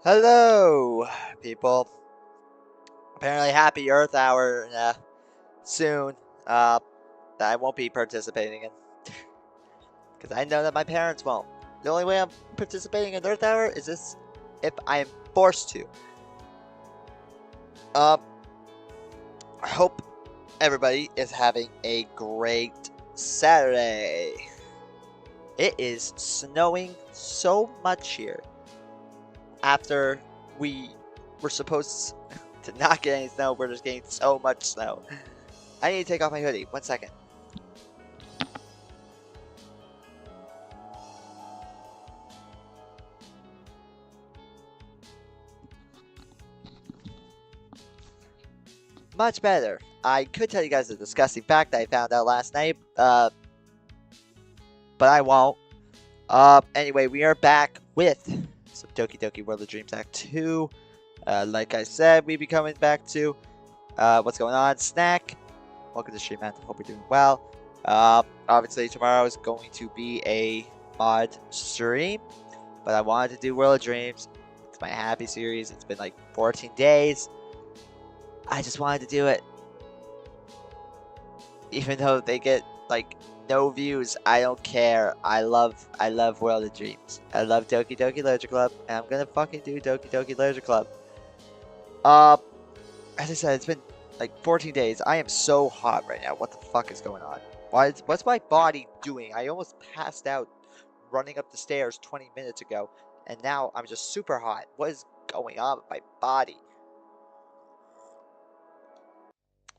Hello, people. Apparently, happy Earth Hour soon. That I won't be participating in because I know that my parents won't. The only way I'm participating in Earth Hour is this if I am forced to. Um, I hope everybody is having a great Saturday. It is snowing so much here after we were supposed to not get any snow. We're just getting so much snow. I need to take off my hoodie. 1 second. Much better. I could tell you guys a disgusting fact that I found out last night, but I won't. Anyway, we are back with some Doki Doki World of Dreams Act 2. Like I said, we be coming back to what's going on. Snack, welcome to the stream, man. Hope you're doing well. Obviously, tomorrow is going to be a mod stream, but I wanted to do World of Dreams. It's my happy series. It's been like 14 days. I just wanted to do it. Even though they get like no views, I don't care. I love World of Dreams. I love Doki Doki Literature Club, and I'm gonna fucking do Doki Doki Literature Club. As I said, it's been like 14 days. I am so hot right now. What the fuck is going on? What's my body doing? I almost passed out running up the stairs 20 minutes ago, and now I'm just super hot. What is going on with my body?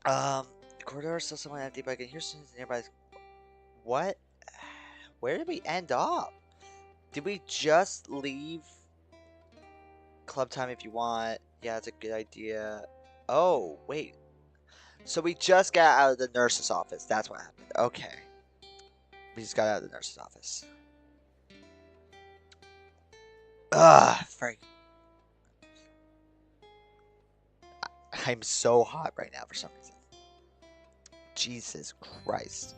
The corridor is still somewhat empty, but I can hear students nearby. What? Where did we end up? Did we just leave club time if you want? Yeah, that's a good idea. Oh, wait. So we just got out of the nurse's office. That's what happened. Okay. We just got out of the nurse's office. Ugh, Frank. I'm so hot right now for some reason. Jesus Christ.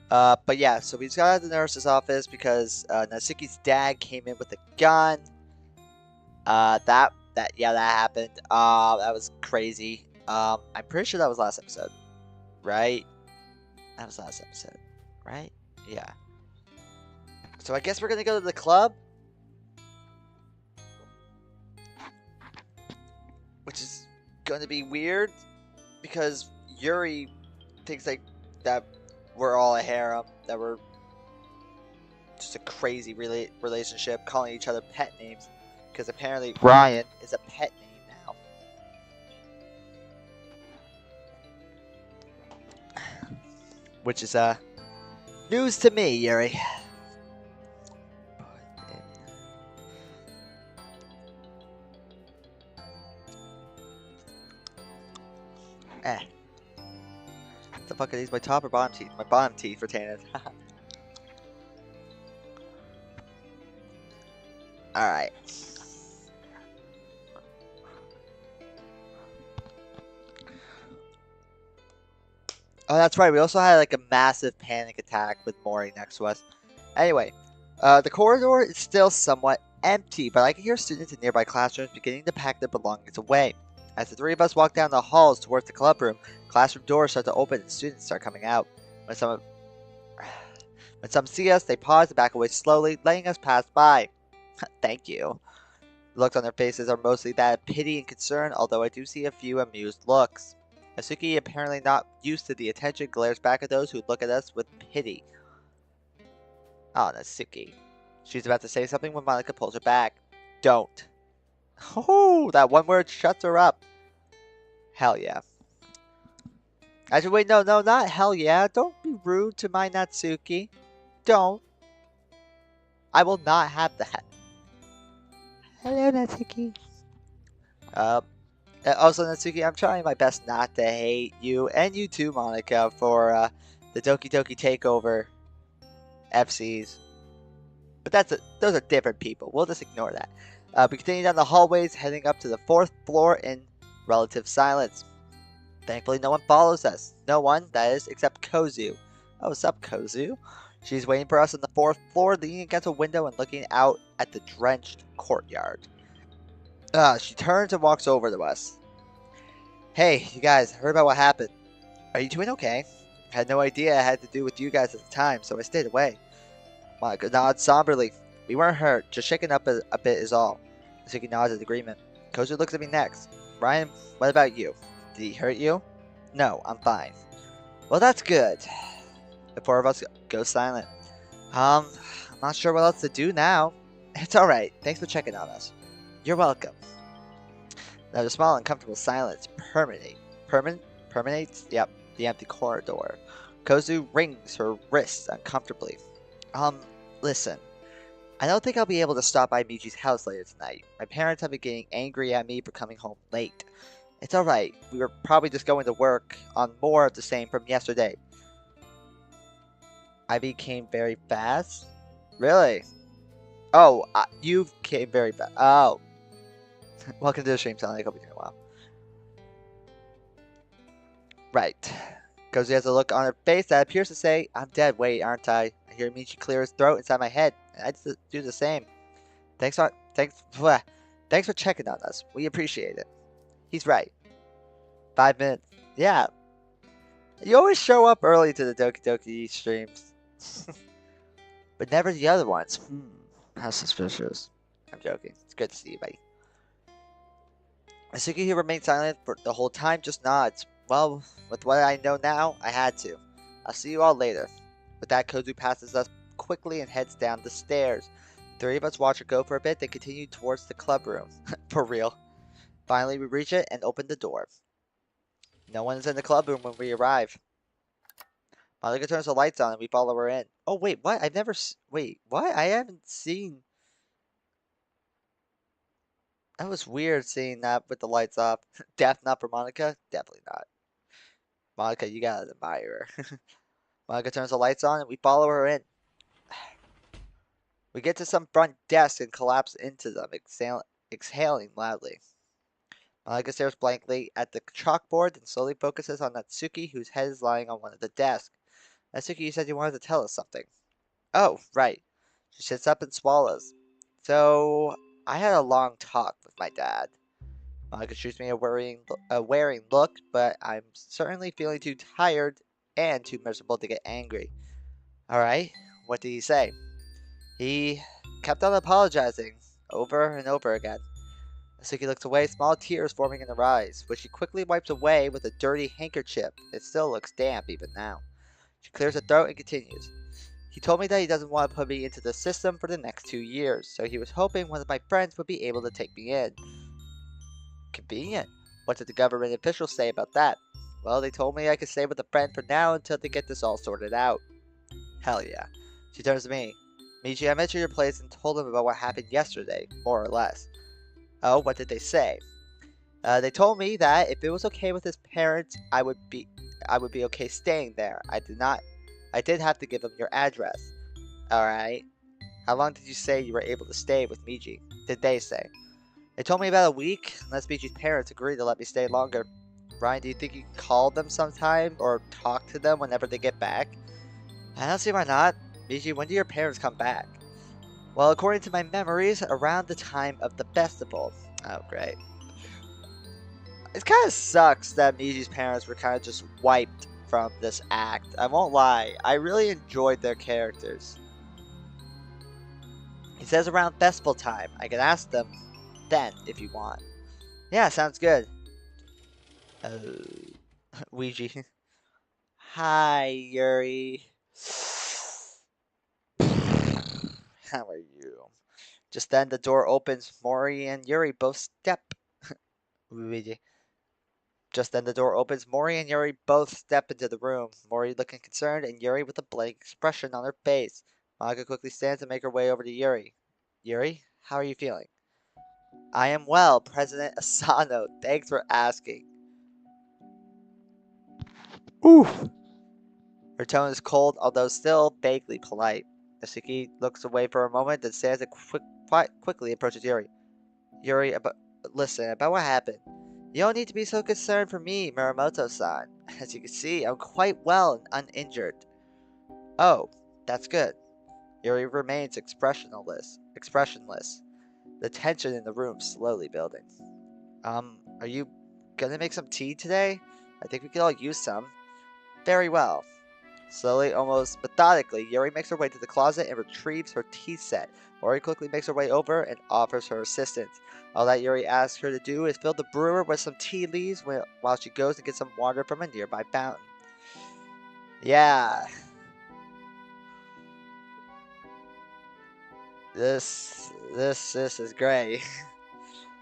But yeah, so we just got out of the nurse's office because Natsuki's dad came in with a gun. That happened. That was crazy. I'm pretty sure that was last episode, right? That was last episode, right? Yeah. So I guess we're gonna go to the club, which is gonna be weird because Yuri thinks like that we're all a harem, that we're just a crazy relationship, calling each other pet names, because apparently Ryan is a pet name now. Which is news to me, Yuri. What the fuck are these? My top or bottom teeth? My bottom teeth for Tannen. Alright. Oh, that's right. We also had like a massive panic attack with Mori next to us. Anyway, the corridor is still somewhat empty, but I can hear students in nearby classrooms beginning to pack their belongings away. As the three of us walk down the halls towards the clubroom, classroom doors start to open and students start coming out. When some see us, they pause and back away slowly, letting us pass by. Thank you. The looks on their faces are mostly that of pity and concern, although I do see a few amused looks. Asuki, apparently not used to the attention, glares back at those who look at us with pity. Oh, Natsuki. She's about to say something when Monica pulls her back. Don't. Oh, that one word shuts her up. Hell yeah. Actually, wait, no, not hell yeah. Don't be rude to my Natsuki. Don't. I will not have that. Hello, Natsuki. Also, Natsuki, I'm trying my best not to hate you, and you too, Monica, for the Doki Doki Takeover FCs. But those are different people. We'll just ignore that. We continue down the hallways, heading up to the 4th floor in relative silence. Thankfully, no one follows us. No one, that is, except Kozu. Oh, what's up, Kozu? She's waiting for us on the fourth floor, leaning against a window and looking out at the drenched courtyard. She turns and walks over to us. Hey, you guys, heard about what happened. Are you doing okay? I had no idea it had to do with you guys at the time, so I stayed away. Monica nods somberly. We weren't hurt, just shaken up a bit is all. Suki nods in agreement. Kozu looks at me next. Ryan, what about you? Did he hurt you? No, I'm fine. Well, that's good. The four of us go silent. I'm not sure what else to do now. It's alright. Thanks for checking on us. You're welcome. Now the small uncomfortable silence permeates, yep, the empty corridor. Kozu wrings her wrists uncomfortably. Listen. I don't think I'll be able to stop by Michi's house later tonight. My parents have been getting angry at me for coming home late. It's alright. We were probably just going to work on more of the same from yesterday. I became very fast? Really? Oh, you came very fast. Oh. Welcome to the stream, Sonic. I hope you're doing well. Right. Kozu has a look on her face that appears to say, I'm dead. Wait, aren't I? I hear Michi clear his throat inside my head, and I just do the same. Thanks for checking on us. We appreciate it. He's right. 5 minutes. Yeah. You always show up early to the Doki Doki streams. But never the other ones. How suspicious. I'm joking. It's good to see you, buddy. Asuki, who remained silent for the whole time, just nods. Well, with what I know now, I had to. I'll see you all later. With that, Kozu passes us quickly and heads down the stairs. The three of us watch her go for a bit, then continue towards the club room. For real. Finally, we reach it and open the door. No one is in the club room when we arrive. Monica turns the lights on and we follow her in. Oh, wait, what? Wait, what? I haven't seen... That was weird seeing that with the lights off. Death not for Monica? Definitely not. Monica, you gotta admire her. Monica turns the lights on and we follow her in. We get to some front desk and collapse into them, exhaling loudly. Monica stares blankly at the chalkboard and slowly focuses on Natsuki, whose head is lying on one of the desks. Natsuki, you said you wanted to tell us something. Oh, right. She sits up and swallows. So, I had a long talk with my dad. Monica shoots me a wearing look, but I'm certainly feeling too tired and too miserable to get angry. Alright, what did he say? He kept on apologizing, over and over again. Natsuki looks away, small tears forming in her eyes, which she quickly wipes away with a dirty handkerchief. It still looks damp even now. She clears her throat and continues. He told me that he doesn't want to put me into the system for the next 2 years, so he was hoping one of my friends would be able to take me in. Convenient. What did the government officials say about that? Well, they told me I could stay with a friend for now until they get this all sorted out. Hell yeah. She turns to me. Michi, I met you at your place and told him about what happened yesterday, more or less. Oh, what did they say? They told me that if it was okay with his parents, I would be okay staying there. I did have to give them your address. Alright. How long did you say you were able to stay with Miji? Did they say? They told me about a week, unless Miji's parents agreed to let me stay longer. Ryan, do you think you can call them sometime, or talk to them whenever they get back? I don't see why not. Miji, when do your parents come back? Well, according to my memories, around the time of the festival. Oh, great. It kind of sucks that Miji's parents were kind of just wiped from this act. I won't lie, I really enjoyed their characters. He says around festival time. I can ask them then if you want. Yeah, sounds good. Ouija. Hi, Yuri. How are you? Just then the door opens. Mori and Yuri both step. Ouija. Just then the door opens. Mori and Yuri both step into the room. Mori looking concerned and Yuri with a blank expression on her face. Monica quickly stands and make her way over to Yuri. Yuri, how are you feeling? I am well, President Asano. Thanks for asking. Oof. Her tone is cold, although still vaguely polite. Natsuki looks away for a moment, then stands and quickly approaches Yuri. Yuri, listen, about what happened. You don't need to be so concerned for me, Muramoto-san. As you can see, I'm quite well and uninjured. Oh, That's good. Yuri remains expressionless. The tension in the room slowly building. Are you gonna make some tea today? I think we could all use some. Very well. Slowly, almost methodically, Yuri makes her way to the closet and retrieves her tea set. Ori quickly makes her way over and offers her assistance. All that Yuri asks her to do is fill the brewer with some tea leaves while she goes and gets some water from a nearby fountain. Yeah. This is great.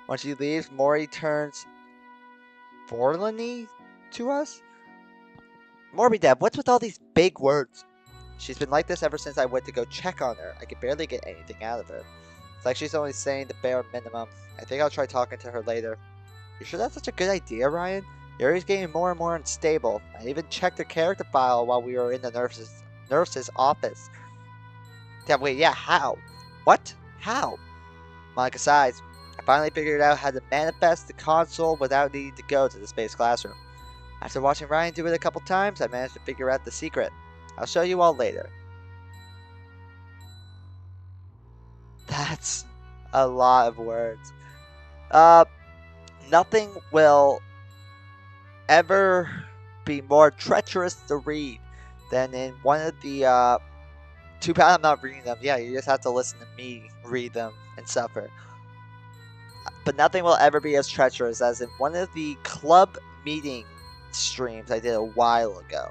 When she leaves, Mori turns Forlani to us? Morbideb, what's with all these big words? She's been like this ever since I went to go check on her. I can barely get anything out of her. It's like she's only saying the bare minimum. I think I'll try talking to her later. You sure that's such a good idea, Ryan? Yuri's getting more and more unstable. I even checked her character file while we were in the nurse's office. Yeah, wait, yeah, how? What? How? Monica sighs. I finally figured out how to manifest the console without needing to go to the space classroom. After watching Ryan do it a couple times, I managed to figure out the secret. I'll show you all later. That's a lot of words. Uh, Nothing will ever be more treacherous to read than in one of the, too bad I'm not reading them. Yeah, you just have to listen to me read them and suffer. But nothing will ever be as treacherous as in one of the club meeting streams I did a while ago.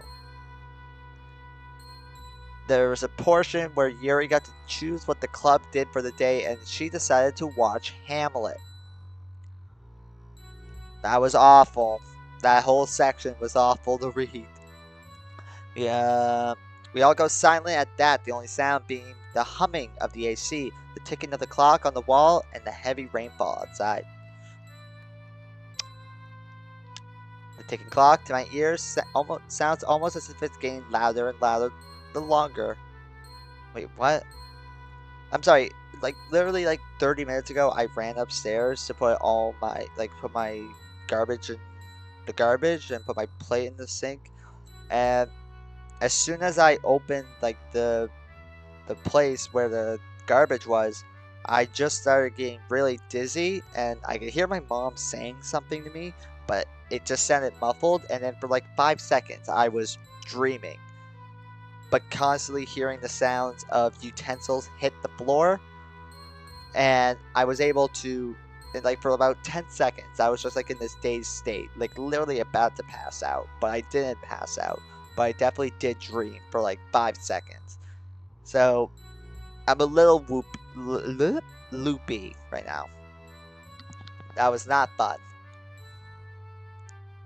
There was a portion where Yuri got to choose what the club did for the day, and she decided to watch Hamlet. That was awful. That whole section was awful to read. We all go silent at that, the only sound being the humming of the AC, the ticking of the clock on the wall, and the heavy rainfall outside. The ticking clock, to my ears, sounds almost as if it's getting louder and louder the longer. Wait, what? I'm sorry, like, literally, like, 30 minutes ago, I ran upstairs to put all my, put my garbage in the garbage and put my plate in the sink, and as soon as I opened, like, the place where the garbage was, I just started getting really dizzy, and I could hear my mom saying something to me, but it just sounded muffled, and then for, like, 5 seconds, I was dreaming, but constantly hearing the sounds of utensils hit the floor, and I was able to, like, for about 10 seconds, I was just, like, in this dazed state, like, literally about to pass out, but I didn't pass out, but I definitely did dream for, like, 5 seconds. So, I'm a little loopy right now. That was not fun.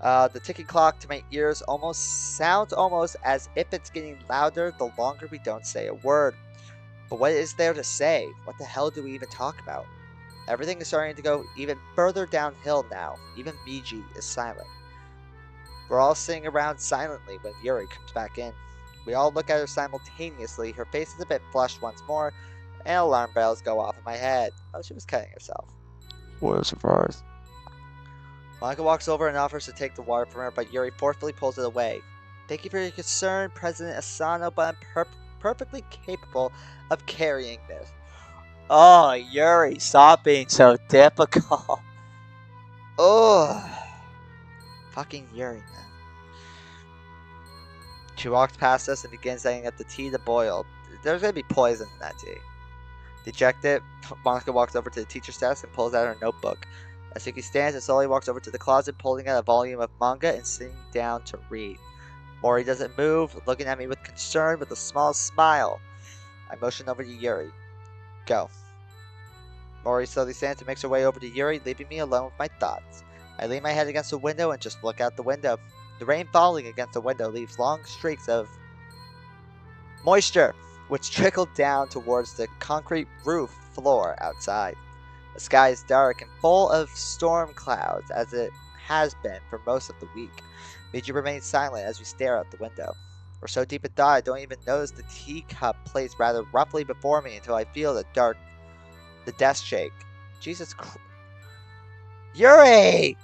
The ticking clock to my ears sounds almost as if it's getting louder the longer we don't say a word. But what is there to say? What the hell do we even talk about? Everything is starting to go even further downhill now. Even Miji is silent. We're all sitting around silently when Yuri comes back in. We all look at her simultaneously. Her face is a bit flushed once more, and alarm bells go off in my head. Oh, she was cutting herself. What a surprise. Monica walks over and offers to take the water from her, but Yuri forcefully pulls it away. Thank you for your concern, President Asano, but I'm perfectly capable of carrying this. Oh, Yuri, stop being so difficult. Oh, fucking Yuri, man. She walks past us and begins setting up the tea to boil. There's gonna be poison in that tea. Dejected, Monica walks over to the teacher's desk and pulls out her notebook. Asuki stands and slowly walks over to the closet, pulling out a volume of manga and sitting down to read. Mori doesn't move, looking at me with concern with a small smile. I motion over to Yuri. Go. Mori slowly stands and makes her way over to Yuri, leaving me alone with my thoughts. I lean my head against the window and just look out the window. The rain falling against the window leaves long streaks of moisture, which trickle down towards the concrete roof floor outside. The sky is dark and full of storm clouds, as it has been for most of the week. Miji remains silent as we stare out the window. We're so deep in thought I don't even notice the teacup placed rather roughly before me until I feel the desk shake. Jesus Christ. Yuri!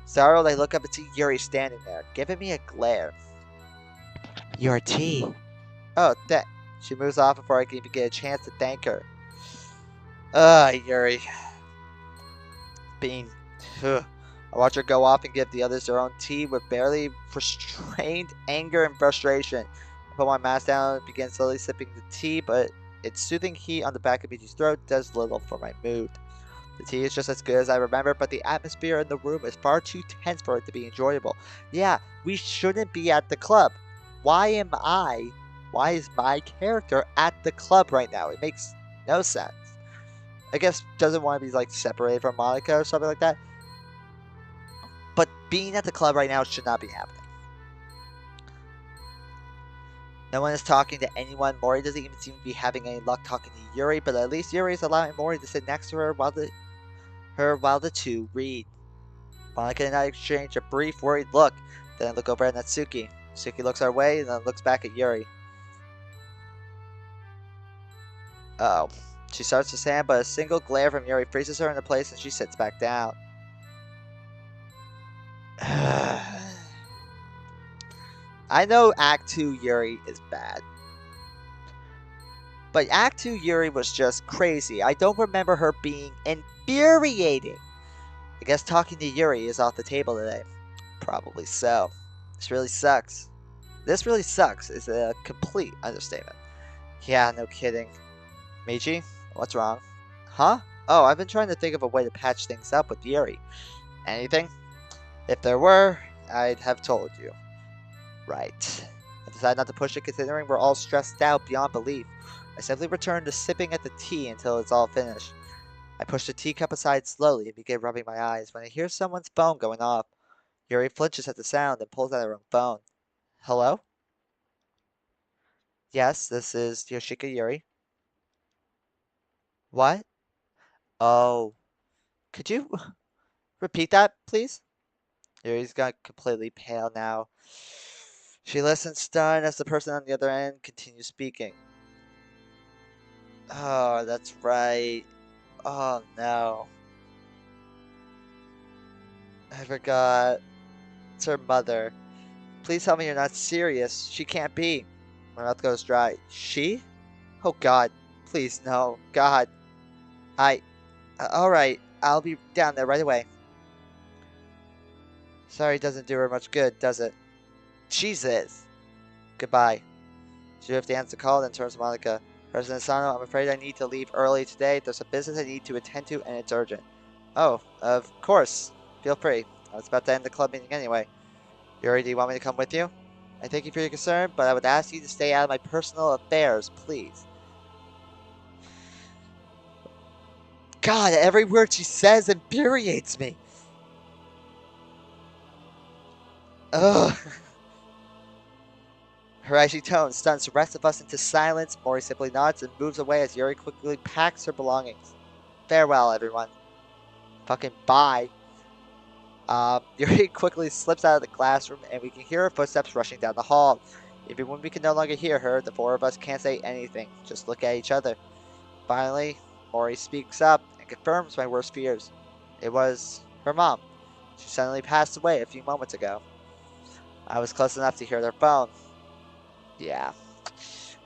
Startled, I look up and see Yuri standing there, giving me a glare. Your tea. Oh, She moves off before I can even get a chance to thank her. Yuri. Being. Ugh. I watch her go off and give the others their own tea with barely restrained anger and frustration. I put my mask down and begin slowly sipping the tea, but its soothing heat on the back of Michi's throat does little for my mood. The tea is just as good as I remember, but the atmosphere in the room is far too tense for it to be enjoyable. Yeah, we shouldn't be at the club. Why am I? Why is my character at the club right now? It makes no sense. I guess doesn't want to be like separated from Monica or something like that. But being at the club right now should not be happening. No one is talking to anyone. Mori doesn't even seem to be having any luck talking to Yuri, but at least Yuri is allowing Mori to sit next to her while the two read. Monica and I exchange a brief, worried look. Then I look over at Natsuki. Natsuki looks our way and then looks back at Yuri. Oh. She starts to stand, but a single glare from Yuri freezes her into place and she sits back down. I know Act 2 Yuri is bad. But Act 2 Yuri was just crazy. I don't remember her being infuriating. I guess talking to Yuri is off the table today. Probably so. This really sucks. This really sucks is a complete understatement. Yeah, no kidding. Meiji, what's wrong? Huh? Oh, I've been trying to think of a way to patch things up with Yuri. Anything? If there were, I'd have told you. Right. I decided not to push it considering we're all stressed out beyond belief. I simply returned to sipping at the tea until it's all finished. I push the teacup aside slowly and begin rubbing my eyes when I hear someone's phone going off. Yuri flinches at the sound and pulls out her own phone. Hello? Yes, this is Yoshika Yuri. What? Oh. Could you repeat that, please? Yuri's got completely pale now. She listens stunned as the person on the other end continues speaking. Oh, that's right. Oh no. I forgot. It's her mother. Please tell me you're not serious. She can't be. My mouth goes dry. She? Oh god. Please, no. God. I. Alright. I'll be down there right away. Sorry doesn't do her much good, does it? Jesus. Goodbye. She lifts the answer call, then turns to Monica. President Sano, I'm afraid I need to leave early today. There's a business I need to attend to, and it's urgent. Oh, of course. Feel free. I was about to end the club meeting anyway. Yuri, do you want me to come with you? I thank you for your concern, but I would ask you to stay out of my personal affairs, please. God, every word she says infuriates me. Ugh. Her icy tone stuns the rest of us into silence. Mori simply nods and moves away as Yuri quickly packs her belongings. Farewell, everyone. Fucking bye. Yuri quickly slips out of the classroom and we can hear her footsteps rushing down the hall. Even when we can no longer hear her, the four of us can't say anything, just look at each other. Finally, Mori speaks up and confirms my worst fears. It was her mom. She suddenly passed away a few moments ago. I was close enough to hear their phone. Yeah.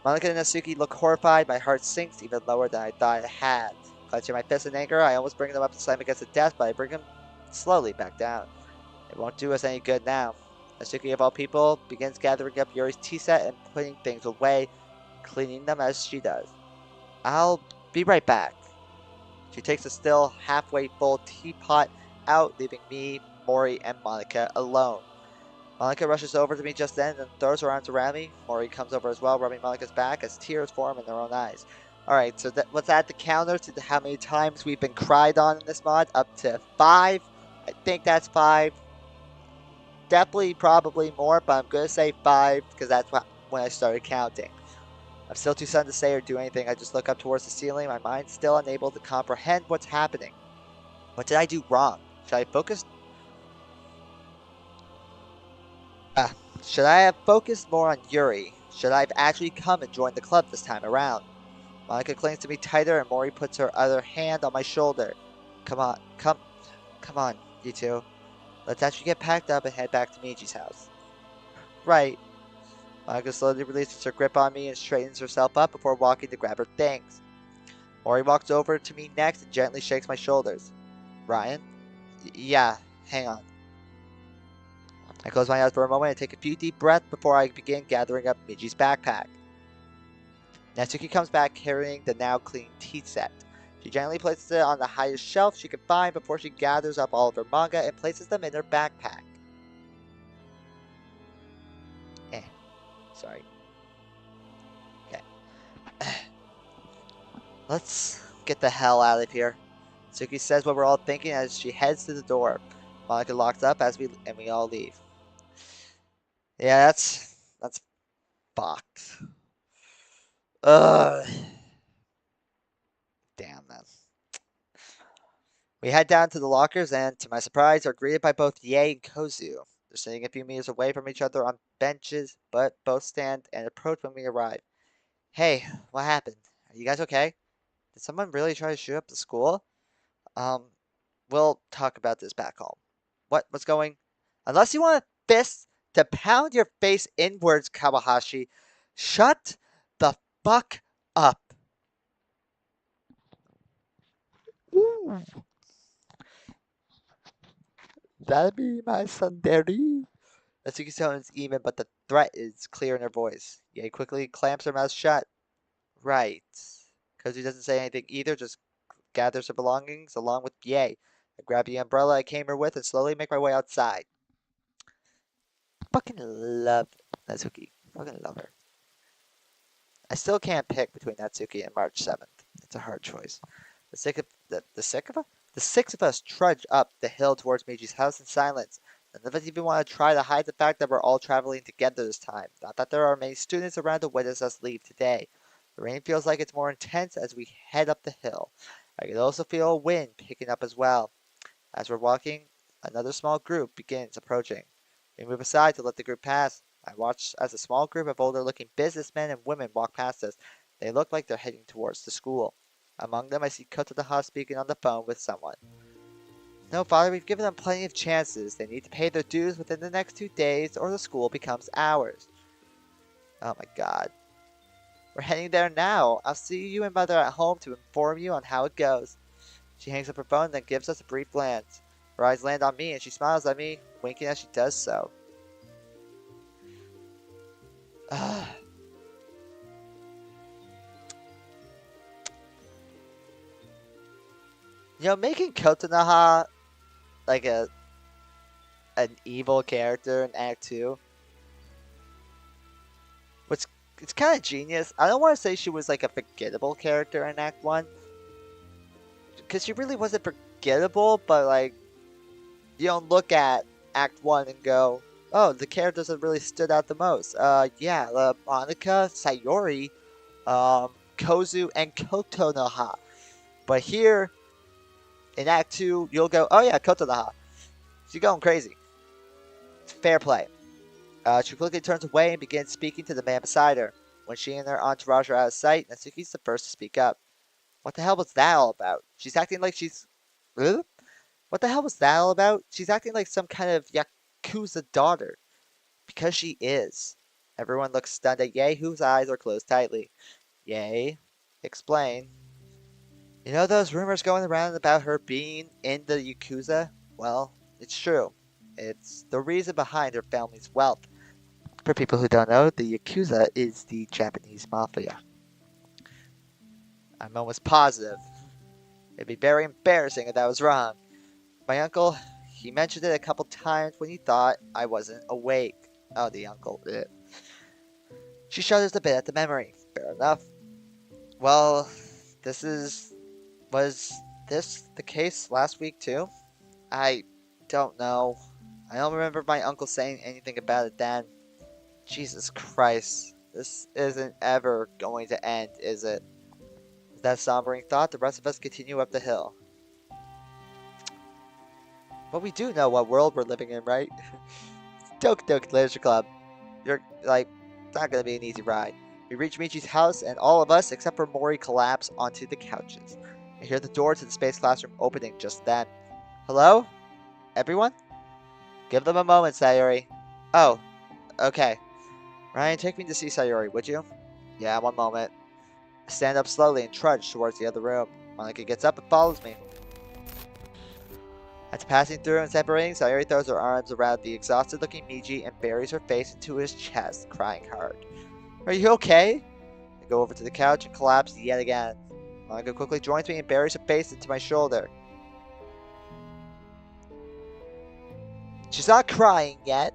Monica and Natsuki look horrified. My heart sinks even lower than I thought it had. Clenching my fists in anger, I almost bring them up to slam against the desk, but I bring them slowly back down. It won't do us any good now. Natsuki, of all people, begins gathering up Yuri's tea set and putting things away, cleaning them as she does. I'll be right back. She takes a still halfway full teapot out, leaving me, Mori, and Monica alone. Monica rushes over to me just then and throws her arms around me. Mori comes over as well, rubbing Monica's back as tears form in their own eyes. Alright, so let's add the counter to how many times we've been cried on in this mod, up to 5. I think that's 5. Definitely, probably more, but I'm going to say 5 because that's when I started counting. I'm still too stunned to say or do anything. I just look up towards the ceiling, my mind still unable to comprehend what's happening. What did I do wrong? Should I focus? Should I have focused more on Yuri? Should I have actually come and joined the club this time around? Monica clings to me tighter and Mori puts her other hand on my shoulder. Come on, you two. Let's actually get packed up and head back to Miji's house. Right. Monica slowly releases her grip on me and straightens herself up before walking to grab her things. Mori walks over to me next and gently shakes my shoulders. Ryan? Yeah, hang on. I close my eyes for a moment and take a few deep breaths before I begin gathering up Miji's backpack. Natsuki comes back carrying the now clean tea set. She gently places it on the highest shelf she can find before she gathers up all of her manga and places them in her backpack. Sorry. Okay. Let's get the hell out of here. Suki says what we're all thinking as she heads to the door. Monica locks up as we all leave. Yeah, that's fucked. Ugh. Damn, man. We head down to the lockers and, to my surprise, are greeted by both Ye and Kozu. They're sitting a few meters away from each other on benches, but both stand and approach when we arrive. Hey, what happened? Are you guys okay? Did someone really try to shoot up the school? Um, we'll talk about this back home. What's going? Unless you want a fist to pound your face inwards, Kawahashi, shut the fuck up. Ooh, that'd be my Sundari. Natsuki's tone is even, but the threat is clear in her voice. Ye quickly clamps her mouth shut. Right. Kozu doesn't say anything either, just gathers her belongings along with Ye. I grab the umbrella I came here with and slowly make my way outside. Fucking love Natsuki. Fucking love her. I still can't pick between Natsuki and March 7th. It's a hard choice. The six of us trudge up the hill towards Meiji's house in silence. None of us even want to try to hide the fact that we're all traveling together this time. Not that there are many students around to witness us leave today. The rain feels like it's more intense as we head up the hill. I can also feel a wind picking up as well. As we're walking, another small group begins approaching. We move aside to let the group pass. I watch as a small group of older-looking businessmen and women walk past us. They look like they're heading towards the school. Among them, I see Kotodaha speaking on the phone with someone. No, Father, we've given them plenty of chances. They need to pay their dues within the next 2 days, or the school becomes ours. Oh my god. We're heading there now. I'll see you and Mother at home to inform you on how it goes. She hangs up her phone and then gives us a brief glance. Her eyes land on me and she smiles at me, winking as she does so. Making Kotonaha like an evil character in Act 2, which it's kind of genius. I don't want to say she was like a forgettable character in Act 1, because she really wasn't forgettable, but like, you don't look at Act 1 and go, oh, the characters that really stood out the most. Monica, Sayori, Kozu, and Kotonoha. But here, in Act 2, you'll go, oh yeah, Kotonoha. She's going crazy. It's fair play. She quickly turns away and begins speaking to the man beside her. When she and her entourage are out of sight, Natsuki's the first to speak up. What the hell was that all about? She's acting like she's... What the hell was that all about? She's acting like some kind of Yakuza daughter. Because she is. Everyone looks stunned at Ye, whose eyes are closed tightly. Ye, explain. You know those rumors going around about her being in the Yakuza? Well, it's true. It's the reason behind her family's wealth. For people who don't know, the Yakuza is the Japanese mafia. I'm almost positive. It'd be very embarrassing if that was wrong. My uncle, he mentioned it a couple times when he thought I wasn't awake. Oh, the uncle. Ugh. She shudders a bit at the memory. Fair enough. Well, was this the case last week too? I don't know. I don't remember my uncle saying anything about it then. Jesus Christ. This isn't ever going to end, is it? With that sombering thought, the rest of us continue up the hill. But we do know what world we're living in, right? Doki Doki Literature Club. You're like, it's not gonna be an easy ride. We reach Michi's house, and all of us, except for Mori, collapse onto the couches. I hear the door to the space classroom opening just then. Hello? Everyone? Give them a moment, Sayori. Oh, okay. Ryan, take me to see Sayori, would you? Yeah, one moment. I stand up slowly and trudge towards the other room. Monica gets up and follows me. After passing through and separating, Sayori throws her arms around the exhausted-looking Miji and buries her face into his chest, crying hard. Are you okay? I go over to the couch and collapse yet again. Monica quickly joins me and buries her face into my shoulder. She's not crying yet,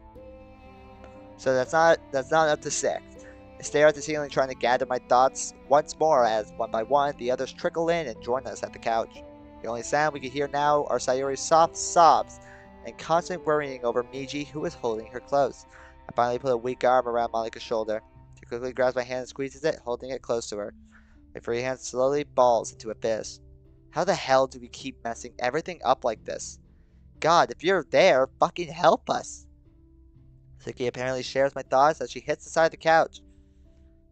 so that's not up to 6. I stare at the ceiling trying to gather my thoughts once more as, one by one, the others trickle in and join us at the couch. The only sound we can hear now are Sayori's soft sobs and constant worrying over Miji, who is holding her close. I finally put a weak arm around Monika's shoulder. She quickly grabs my hand and squeezes it, holding it close to her. My free hand slowly balls into a fist. How the hell do we keep messing everything up like this? God, if you're there, fucking help us. Suki apparently shares my thoughts as she hits the side of the couch.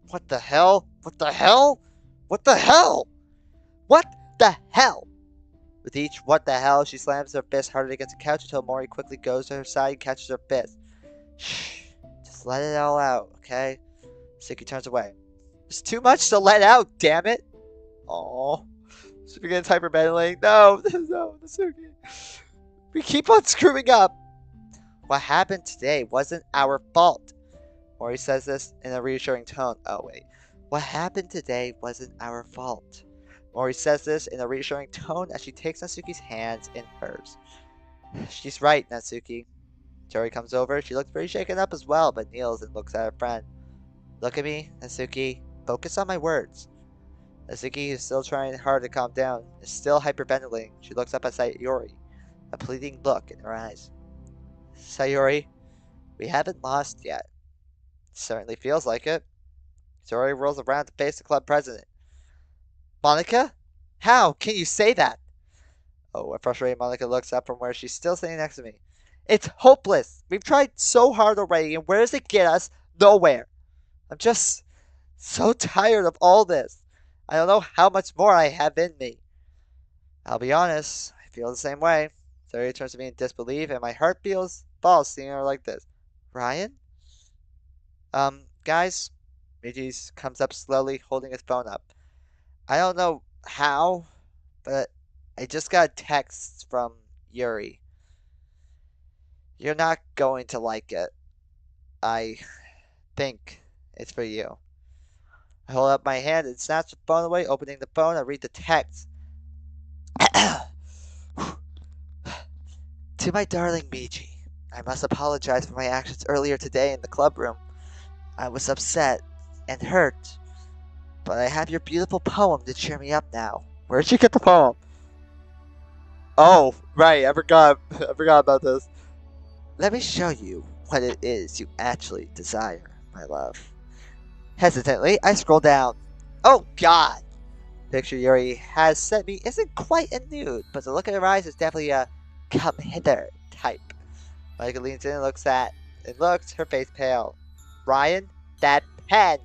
What the hell? What the hell? What the hell? What the hell? With each what the hell, she slams her fist harder against the couch until Mori quickly goes to her side and catches her fist. Shh. Just let it all out, okay? Suki turns away. There's too much to let out, damn it! Aww. She begins hyperventilating. No, no, Suki. We keep on screwing up. What happened today wasn't our fault. Mori says this in a reassuring tone. Oh, wait. What happened today wasn't our fault. Mori says this in a reassuring tone as she takes Natsuki's hands in hers. She's right, Natsuki. Tori comes over. She looks pretty shaken up as well, but kneels and looks at her friend. Look at me, Natsuki. Focus on my words. Natsuki, who's still trying hard to calm down, is still hyperventilating. She looks up at Sayori, a pleading look in her eyes. Sayori, we haven't lost yet. Certainly feels like it. Sayori rolls around to face the club president. Monica? How can you say that? Oh, a frustrated Monica looks up from where she's still sitting next to me. It's hopeless. We've tried so hard already, and where does it get us? Nowhere. I'm just so tired of all this. I don't know how much more I have in me. I'll be honest, I feel the same way. Sayori turns to me in disbelief, and my heart falls seeing her like this. Ryan? Guys? Miji comes up slowly, holding his phone up. I don't know how, but I just got a text from Yuri. You're not going to like it. I think it's for you. I hold up my hand and snatch the phone away. Opening the phone, I read the text. To my darling Miji, I must apologize for my actions earlier today in the club room. I was upset and hurt, but I have your beautiful poem to cheer me up now. Where'd you get the poem? Oh, right, I forgot. I forgot about this. Let me show you what it is you actually desire, my love. Hesitantly, I scroll down. Oh, God! The picture Yuri has sent me isn't quite a nude, but the look in her eyes is definitely a come hither type. Monica leans in and looks, her face pale. Ryan, that pen!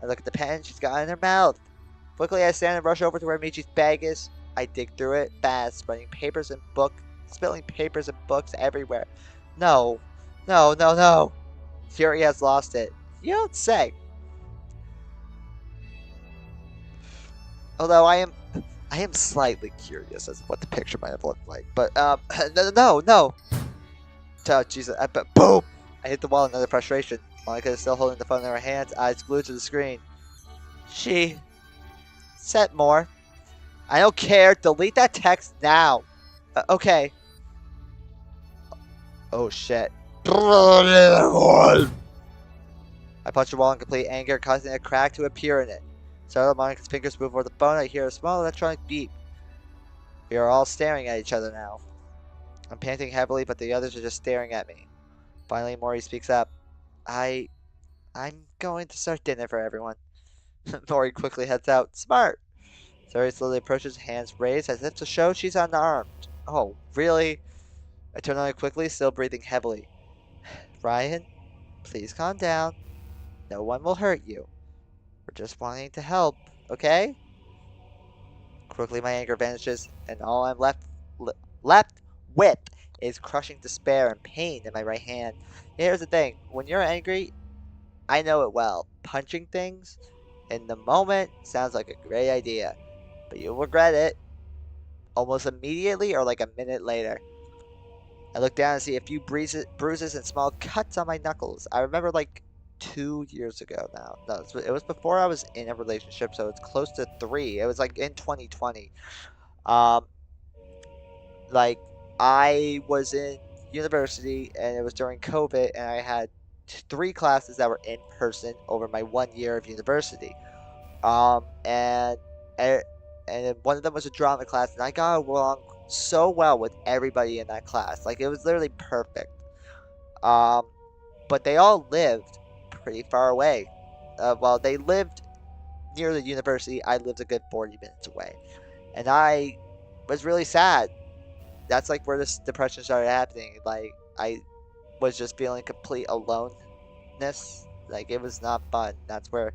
I look at the pen she's got in her mouth. Quickly, I stand and rush over to where Michi's bag is. I dig through it fast, spilling papers and books everywhere. No, no, no, no. Yuri has lost it. You don't say. Although I am slightly curious as to what the picture might have looked like. But no. Oh, Jesus! Boom! I hit the wall in another frustration. Monica is still holding the phone in her hands, eyes glued to the screen. She said more. I don't care. Delete that text now. Okay. Oh shit. I punched the wall in complete anger, causing a crack to appear in it. Several Monica's fingers move over the phone. I hear a small electronic beep. We are all staring at each other now. I'm panting heavily, but the others are just staring at me. Finally, Mori speaks up. I'm going to start dinner for everyone. Mori quickly heads out. Smart! Sari slowly approaches, hands raised as if to show she's unarmed. Oh, really? I turn on her quickly, still breathing heavily. Ryan, please calm down. No one will hurt you. We're just wanting to help, okay? Quickly my anger vanishes, and all I'm left with is crushing despair and pain in my right hand. Here's the thing, when you're angry, I know it well. Punching things in the moment sounds like a great idea, but you'll regret it almost immediately or like a minute later. I look down and see a few bruises and small cuts on my knuckles. I remember like 2 years ago now. No, it was before I was in a relationship, so it's close to 3. It was like in 2020. Um, like I was in university and it was during COVID, and I had 3 classes that were in person over my 1 year of university. And and and one of them was a drama class, and I got along so well with everybody in that class. Like it was literally perfect. Um, but they all lived pretty far away. Well, they lived near the university. I lived a good 40 minutes away, and I was really sad. That's like where this depression started happening. Like I was just feeling complete aloneness. Like it was not fun. That's where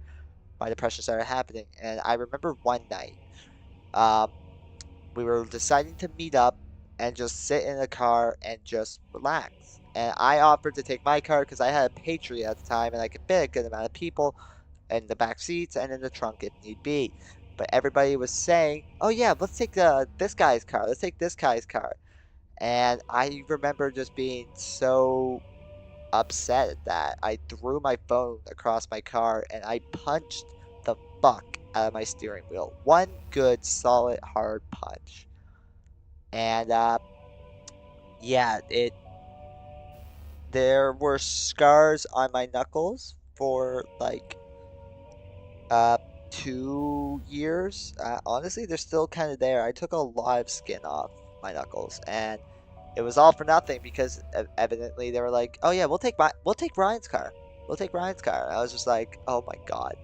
my depression started happening. And I remember one night, um, we were deciding to meet up and just sit in a car and just relax. And I offered to take my car because I had a Patriot at the time and I could fit a good amount of people in the back seats and in the trunk if need be. But everybody was saying, "Oh yeah, let's take this guy's car. Let's take this guy's car." And I remember just being so upset at that. I threw my phone across my car and I punched the fuck out of my steering wheel. One good, solid, hard punch. And yeah, it there were scars on my knuckles for like uh 2 years. Honestly, they're still kind of there. I took a lot of skin off my knuckles, and it was all for nothing because evidently they were like, "Oh yeah, we'll take Ryan's car. We'll take Ryan's car." And I was just like, "Oh my god."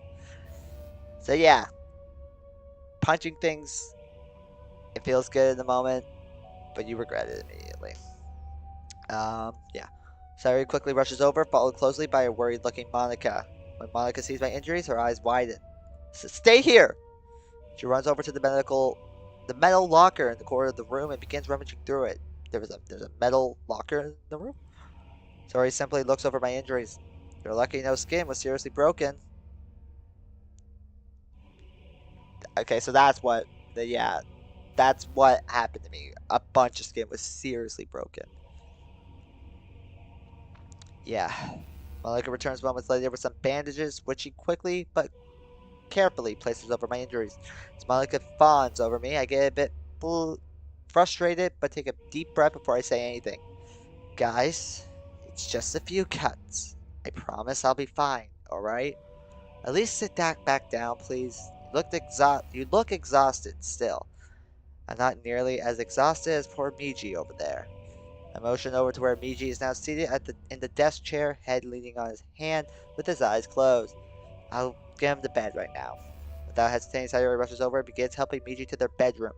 So yeah, punching things, it feels good in the moment, but you regret it immediately. Yeah. Sayuri quickly rushes over, followed closely by a worried-looking Monica. When Monica sees my injuries, her eyes widen. Stay here! She runs over to the metal locker in the corner of the room and begins rummaging through it. There's a metal locker in the room? Sayuri simply looks over my injuries. You're lucky no skin was seriously broken. Okay, so yeah, that's what happened to me. A bunch of skin was seriously broken. Yeah. Malika returns moments later with some bandages, which she quickly but carefully places over my injuries. As Malika fawns over me, I get a bit frustrated, but take a deep breath before I say anything. Guys, it's just a few cuts. I promise I'll be fine, alright? At least sit back down, please. You look exhausted still. I'm not nearly as exhausted as poor Miji over there. I motion over to where Miji is now seated in the desk chair, head leaning on his hand, with his eyes closed. I'll get him to bed right now. Without hesitating, Sayori rushes over and begins helping Miji to their bedroom.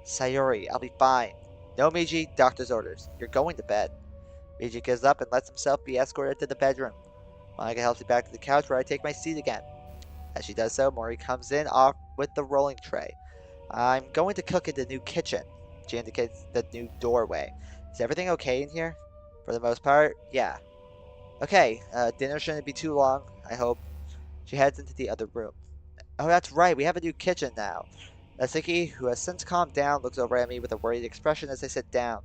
Sayori, I'll be fine. No, Miji, doctor's orders. You're going to bed. Miji gives up and lets himself be escorted to the bedroom. Monica helps me back to the couch where I take my seat again. As she does so, Mori comes in off with the rolling tray. I'm going to cook in the new kitchen. She indicates the new doorway. Is everything okay in here? For the most part, yeah. Okay, dinner shouldn't be too long, I hope. She heads into the other room. Oh, that's right, we have a new kitchen now. Natsuki, who has since calmed down, looks over at me with a worried expression as I sit down.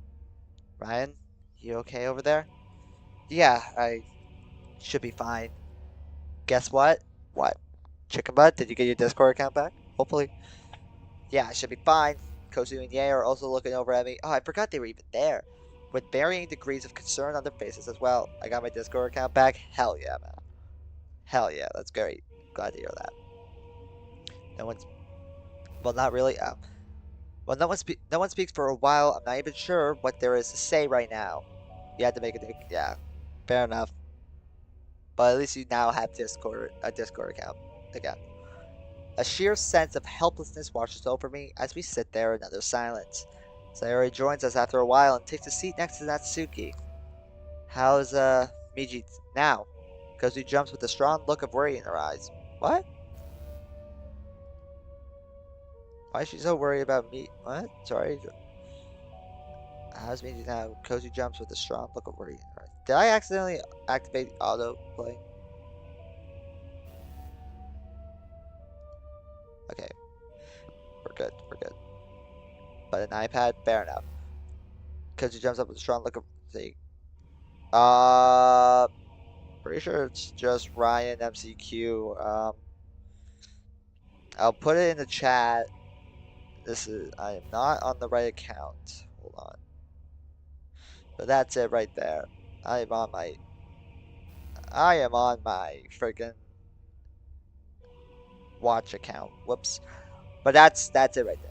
Ryan, you okay over there? Yeah, I should be fine. Guess what? What? Chicken butt, did you get your Discord account back? Hopefully. Yeah, I should be fine. Kozu and Ye are also looking over at me. Oh, I forgot they were even there. With varying degrees of concern on their faces as well. I got my Discord account back. Hell yeah, man. Hell yeah, that's great. Glad to hear that. No one's, well, not really. Well, no one speaks for a while. I'm not even sure what there is to say right now. You had to make a new, yeah, fair enough. But at least you now have a Discord account again. A sheer sense of helplessness washes over me as we sit there in utter silence. Sayori joins us after a while and takes a seat next to Natsuki. How's Miji now? Kozu jumps with a strong look of worry in her eyes. What? Why is she so worried about me? What? Sorry. How's Miji now? Kozu jumps with a strong look of worry in her eyes. Did I accidentally activate autoplay? What, an iPad? Fair enough. Kozu jumps up with a strong look of see. Pretty sure it's just Ryan MCQ. I'll put it in the chat. I am not on the right account. Hold on. But that's it right there. I am on my freaking watch account. Whoops. But that's it right there.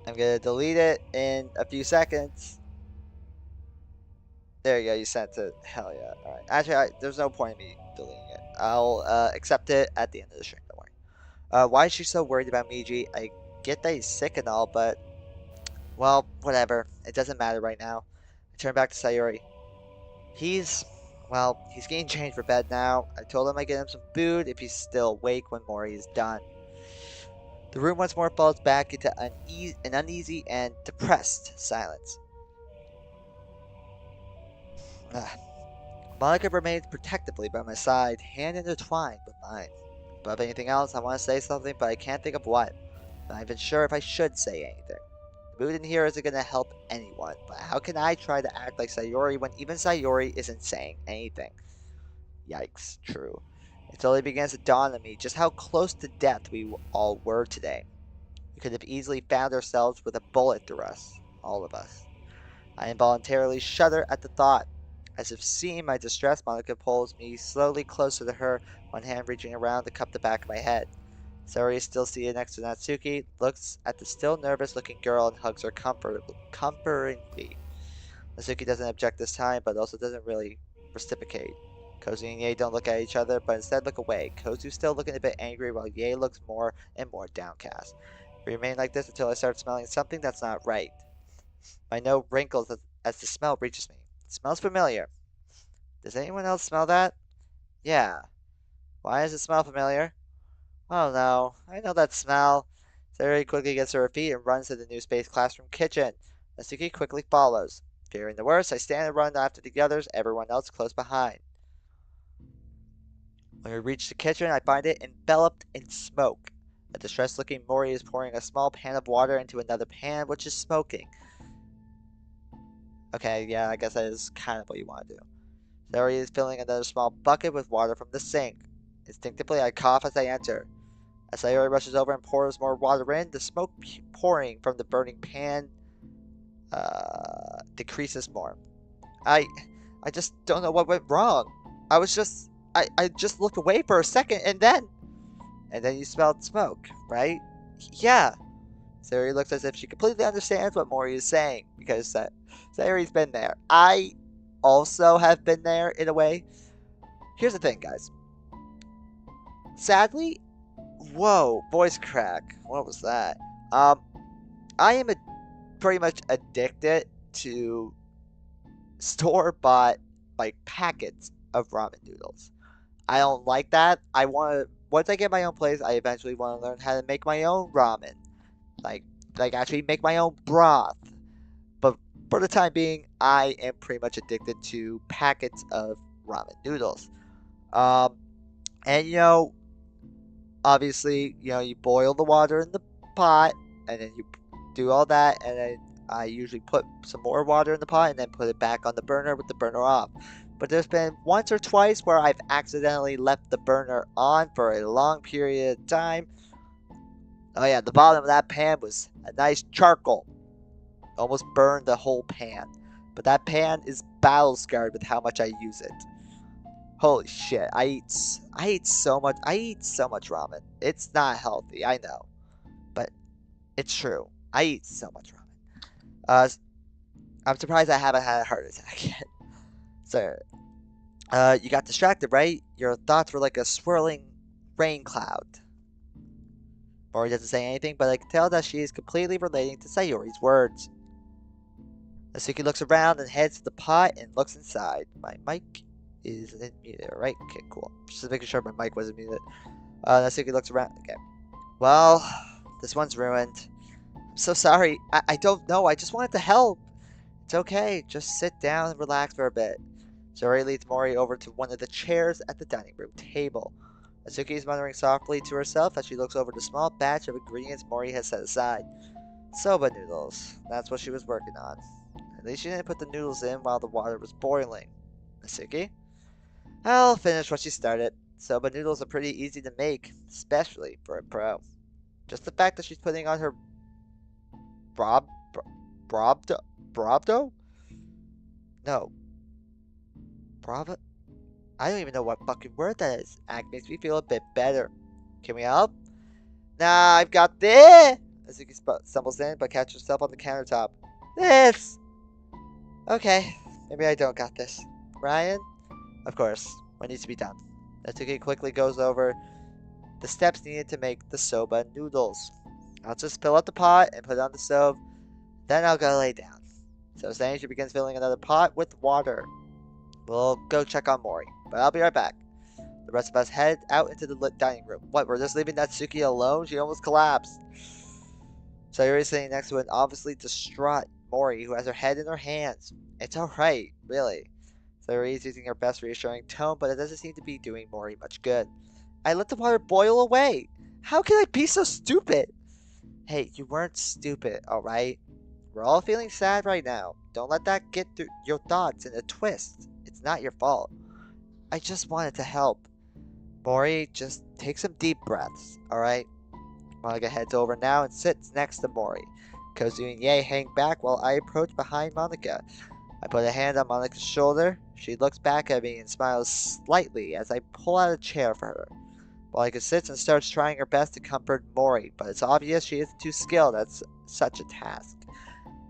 I'm gonna delete it in a few seconds. There you go. You sent it. Hell yeah. All right. Actually, there's no point in me deleting it. I'll accept it at the end of the stream. Don't worry. Why is she so worried about Miji? I get that he's sick and all, but well, whatever. It doesn't matter right now. I turn back to Sayori. He's he's getting changed for bed now. I told him I'd get him some food if he's still awake when Mori is done. The room once more falls back into an uneasy and depressed silence. Monica remains protectively by my side, hand intertwined with mine. Above anything else, I want to say something, but I can't think of what. I'm not even sure if I should say anything. The mood in here isn't going to help anyone, but how can I try to act like Sayori when even Sayori isn't saying anything? Yikes, true. It slowly begins to dawn on me just how close to death we all were today. We could have easily found ourselves with a bullet through us, all of us. I involuntarily shudder at the thought. As if seeing my distress, Monica pulls me slowly closer to her, one hand reaching around to cup the back of my head. Sayori is still seated next to Natsuki, looks at the still nervous-looking girl and hugs her comfortingly. Natsuki doesn't object this time, but also doesn't really reciprocate. Kozu and Yae don't look at each other, but instead look away. Kozu still looking a bit angry, while Yae looks more and more downcast. We remain like this until I start smelling something that's not right. My nose wrinkles as the smell reaches me. It smells familiar. Does anyone else smell that? Yeah. Why does it smell familiar? Oh no, I know that smell. Sayori quickly gets to her feet and runs to the new space classroom kitchen. Natsuki quickly follows. Fearing the worst, I stand and run after the others, everyone else close behind. When we reach the kitchen, I find it enveloped in smoke. A distressed-looking Mori is pouring a small pan of water into another pan, which is smoking. Okay, yeah, I guess that is kind of what you want to do. Sayori is filling another small bucket with water from the sink. Instinctively, I cough as I enter. As Sayori rushes over and pours more water in, the smoke pouring from the burning pan decreases more. I just don't know what went wrong. I just looked away for a second and then you smelled smoke, right? Yeah. Sayori looks as if she completely understands what Mori is saying because Sayori's been there. I also have been there in a way. Here's the thing, guys. Sadly, whoa, voice crack. What was that? I am pretty much addicted to store-bought like packets of ramen noodles. I don't like that. Once I get my own place, I eventually want to learn how to make my own ramen. Like actually make my own broth. But for the time being, I am pretty much addicted to packets of ramen noodles. And obviously, you boil the water in the pot, and then you do all that, and then I usually put some more water in the pot and then put it back on the burner with the burner off. But there's been once or twice where I've accidentally left the burner on for a long period of time. Oh yeah, the bottom of that pan was a nice charcoal. Almost burned the whole pan. But that pan is battle scarred with how much I use it. Holy shit, I eat so much ramen. It's not healthy, I know. But it's true. I eat so much ramen. I'm surprised I haven't had a heart attack yet. So, you got distracted, right? Your thoughts were like a swirling rain cloud. Mori doesn't say anything, but I can tell that she is completely relating to Sayori's words. Natsuki looks around and heads to the pot and looks inside. My mic isn't muted, right? Okay, cool. Just making sure my mic wasn't muted. Natsuki looks around. Okay. Well, this one's ruined. I'm so sorry. I don't know. I just wanted to help. It's okay. Just sit down and relax for a bit. Sayori leads Mori over to one of the chairs at the dining room table. Asuki is muttering softly to herself as she looks over the small batch of ingredients Mori has set aside. Soba noodles. That's what she was working on. At least she didn't put the noodles in while the water was boiling. Asuki? I'll finish what she started. Soba noodles are pretty easy to make, especially for a pro. Just the fact that she's putting on her brob... brobdo? Brobdo? No. Bravo? I don't even know what fucking word that is. Act makes me feel a bit better. Can we help? Nah, I've got this! Azuki stumbles in, but catches herself on the countertop. This! Okay, maybe I don't got this. Ryan? Of course, what needs to be done? Azuki quickly goes over the steps needed to make the soba noodles. I'll just fill up the pot and put it on the stove, then I'll go lay down. So saying, she begins filling another pot with water. We'll go check on Mori, but I'll be right back. The rest of us head out into the lit dining room. What, we're just leaving Natsuki alone? She almost collapsed. Sayori is sitting next to an obviously distraught Mori who has her head in her hands. It's alright, really. Sayori is using her best reassuring tone, but it doesn't seem to be doing Mori much good. I let the water boil away. How can I be so stupid? Hey, you weren't stupid, alright? We're all feeling sad right now. Don't let that get through your thoughts in a twist. It's not your fault. I just wanted to help. Mori, just take some deep breaths, alright? Monica heads over now and sits next to Mori. Kozu and Yae hang back while I approach behind Monica. I put a hand on Monica's shoulder. She looks back at me and smiles slightly as I pull out a chair for her. Monica sits and starts trying her best to comfort Mori, but it's obvious she isn't too skilled at such a task.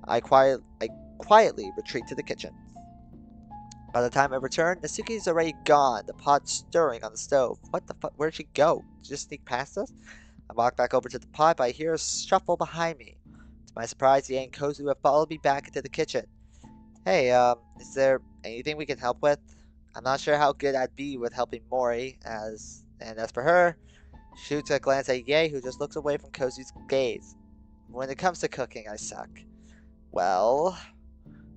I quietly retreat to the kitchen. By the time I return, Natsuki is already gone, the pot stirring on the stove. What the fuck? Where'd she go? Did she just sneak past us? I walk back over to the pot, but I hear a shuffle behind me. To my surprise, Yae and Kozu have followed me back into the kitchen. Hey, is there anything we can help with? I'm not sure how good I'd be with helping Mori, as for her, she shoots a glance at Yae, who just looks away from Kozu's gaze. When it comes to cooking, I suck. Well,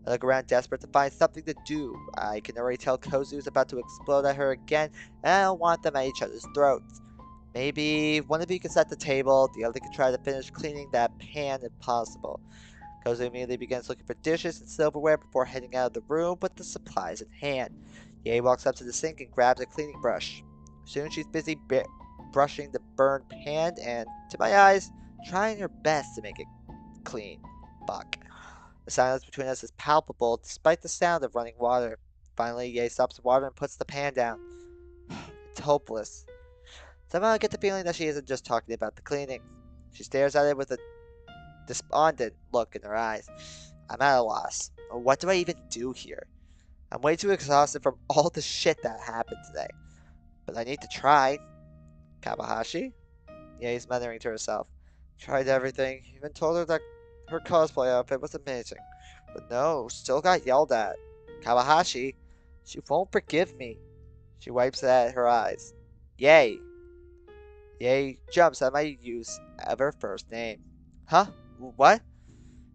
I look around desperate to find something to do. I can already tell Kozu is about to explode at her again, and I don't want them at each other's throats. Maybe one of you can set the table, the other can try to finish cleaning that pan if possible. Kozu immediately begins looking for dishes and silverware before heading out of the room with the supplies in hand. Yae walks up to the sink and grabs a cleaning brush. Soon she's busy brushing the burned pan and, to my eyes, trying her best to make it clean. Fuck. The silence between us is palpable despite the sound of running water. Finally, Yae stops the water and puts the pan down. It's hopeless. Somehow I get the feeling that she isn't just talking about the cleaning. She stares at it with a despondent look in her eyes. I'm at a loss. What do I even do here? I'm way too exhausted from all the shit that happened today. But I need to try. Kabahashi? Yae's muttering to herself. Tried everything, even told her that her cosplay outfit was amazing. But no, still got yelled at. Kawahashi, she won't forgive me. She wipes at her eyes. Yae. Yae jumps at my use of her first name. Huh? What?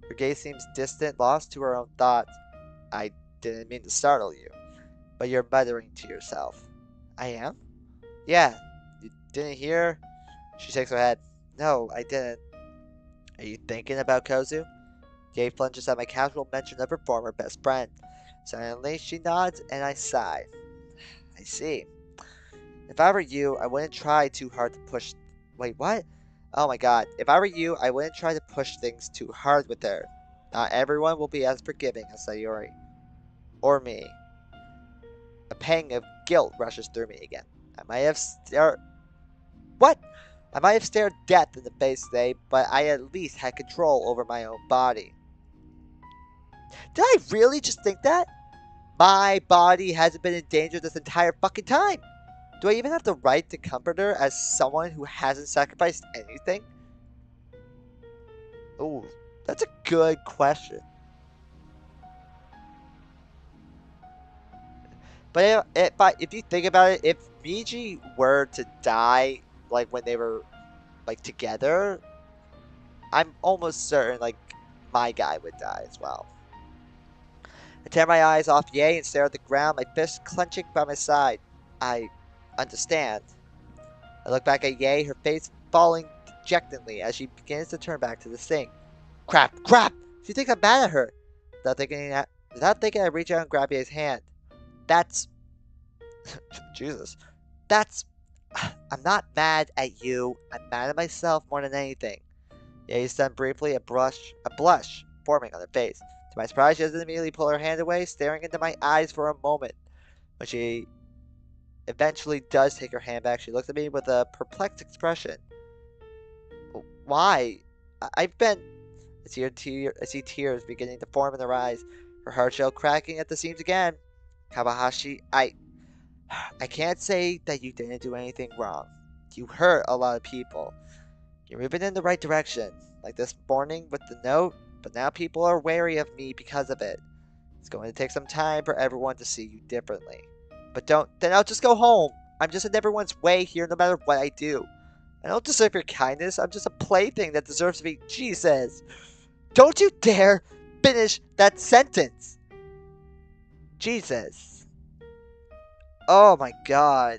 Her gaze seems distant, lost to her own thoughts. I didn't mean to startle you, but you're muttering to yourself. I am? Yeah, you didn't hear? She shakes her head. No, I didn't. Are you thinking about Kozu? Yae plunges at my casual mention of her former best friend. Silently, she nods and I sigh. I see. If I were you, I wouldn't try too hard to push. Wait, what? Oh my god. If I were you, I wouldn't try to push things too hard with her. Not everyone will be as forgiving as Sayori. Or me. A pang of guilt rushes through me again. I might have stared. What? I might have stared death in the face today, but I at least had control over my own body. Did I really just think that? My body hasn't been in danger this entire fucking time. Do I even have the right to comfort her as someone who hasn't sacrificed anything? Oh, that's a good question. But if you think about it, if Miji were to die, like when they were like together, I'm almost certain like my guy would die as well. I tear my eyes off Yae and stare at the ground, my fist clenching by my side. I understand. I look back at Yae, her face falling dejectedly as she begins to turn back to the sink. Crap! Crap! She thinks I'm mad at her. Without thinking, I reach out and grab Yae's hand. That's... Jesus. That's... I'm not mad at you. I'm mad at myself more than anything. Yae stunned briefly, a blush forming on her face. To my surprise, she doesn't immediately pull her hand away, staring into my eyes for a moment. When she eventually does take her hand back, she looks at me with a perplexed expression. Why? I've been... I see tears beginning to form in her eyes, her hard shell cracking at the seams again. Kawahashi, I can't say that you didn't do anything wrong. You hurt a lot of people. You're moving in the right direction, like this morning with the note, but now people are wary of me because of it. It's going to take some time for everyone to see you differently. But then I'll just go home. I'm just in everyone's way here no matter what I do. I don't deserve your kindness. I'm just a plaything that deserves to be... Jesus! Don't you dare finish that sentence! Jesus. Oh my god.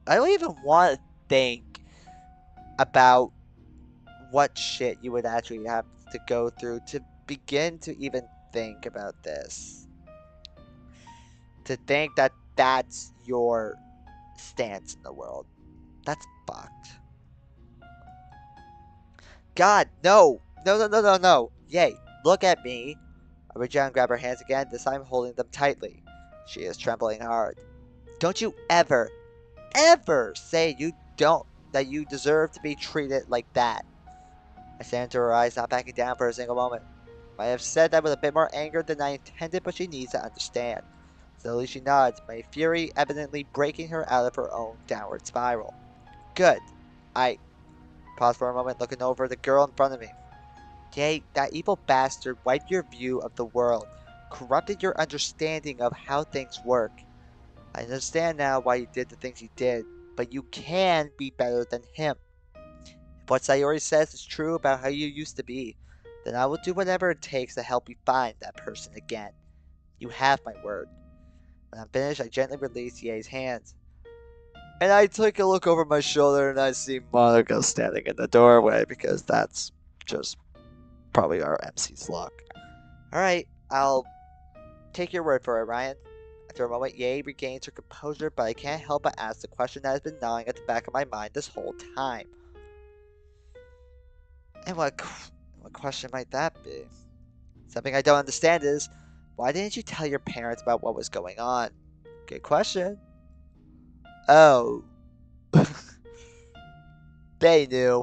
I don't even want to think about what shit you would actually have to go through to begin to even think about this. To think that that's your stance in the world. That's fucked. God, no! No, no, no, no, no! Yae, look at me! I reach out and grab her hands again, this time holding them tightly. She is trembling hard. Don't you ever, ever say that you deserve to be treated like that. I stare into her eyes, not backing down for a single moment. I have said that with a bit more anger than I intended, but she needs to understand. Slowly she nods, my fury evidently breaking her out of her own downward spiral. Good. I pause for a moment, looking over the girl in front of me. Yae, that evil bastard wiped your view of the world, corrupted your understanding of how things work. I understand now why you did the things you did, but you can be better than him. If what Sayori says is true about how you used to be, then I will do whatever it takes to help you find that person again. You have my word. When I'm finished, I gently release Yae's hands. And I take a look over my shoulder and I see Monica standing in the doorway because that's just probably our MC's luck. Alright, I'll take your word for it, Ryan. After a moment, Yae regains her composure, but I can't help but ask the question that has been gnawing at the back of my mind this whole time. And what question might that be? Something I don't understand is, why didn't you tell your parents about what was going on? Good question. Oh. They knew.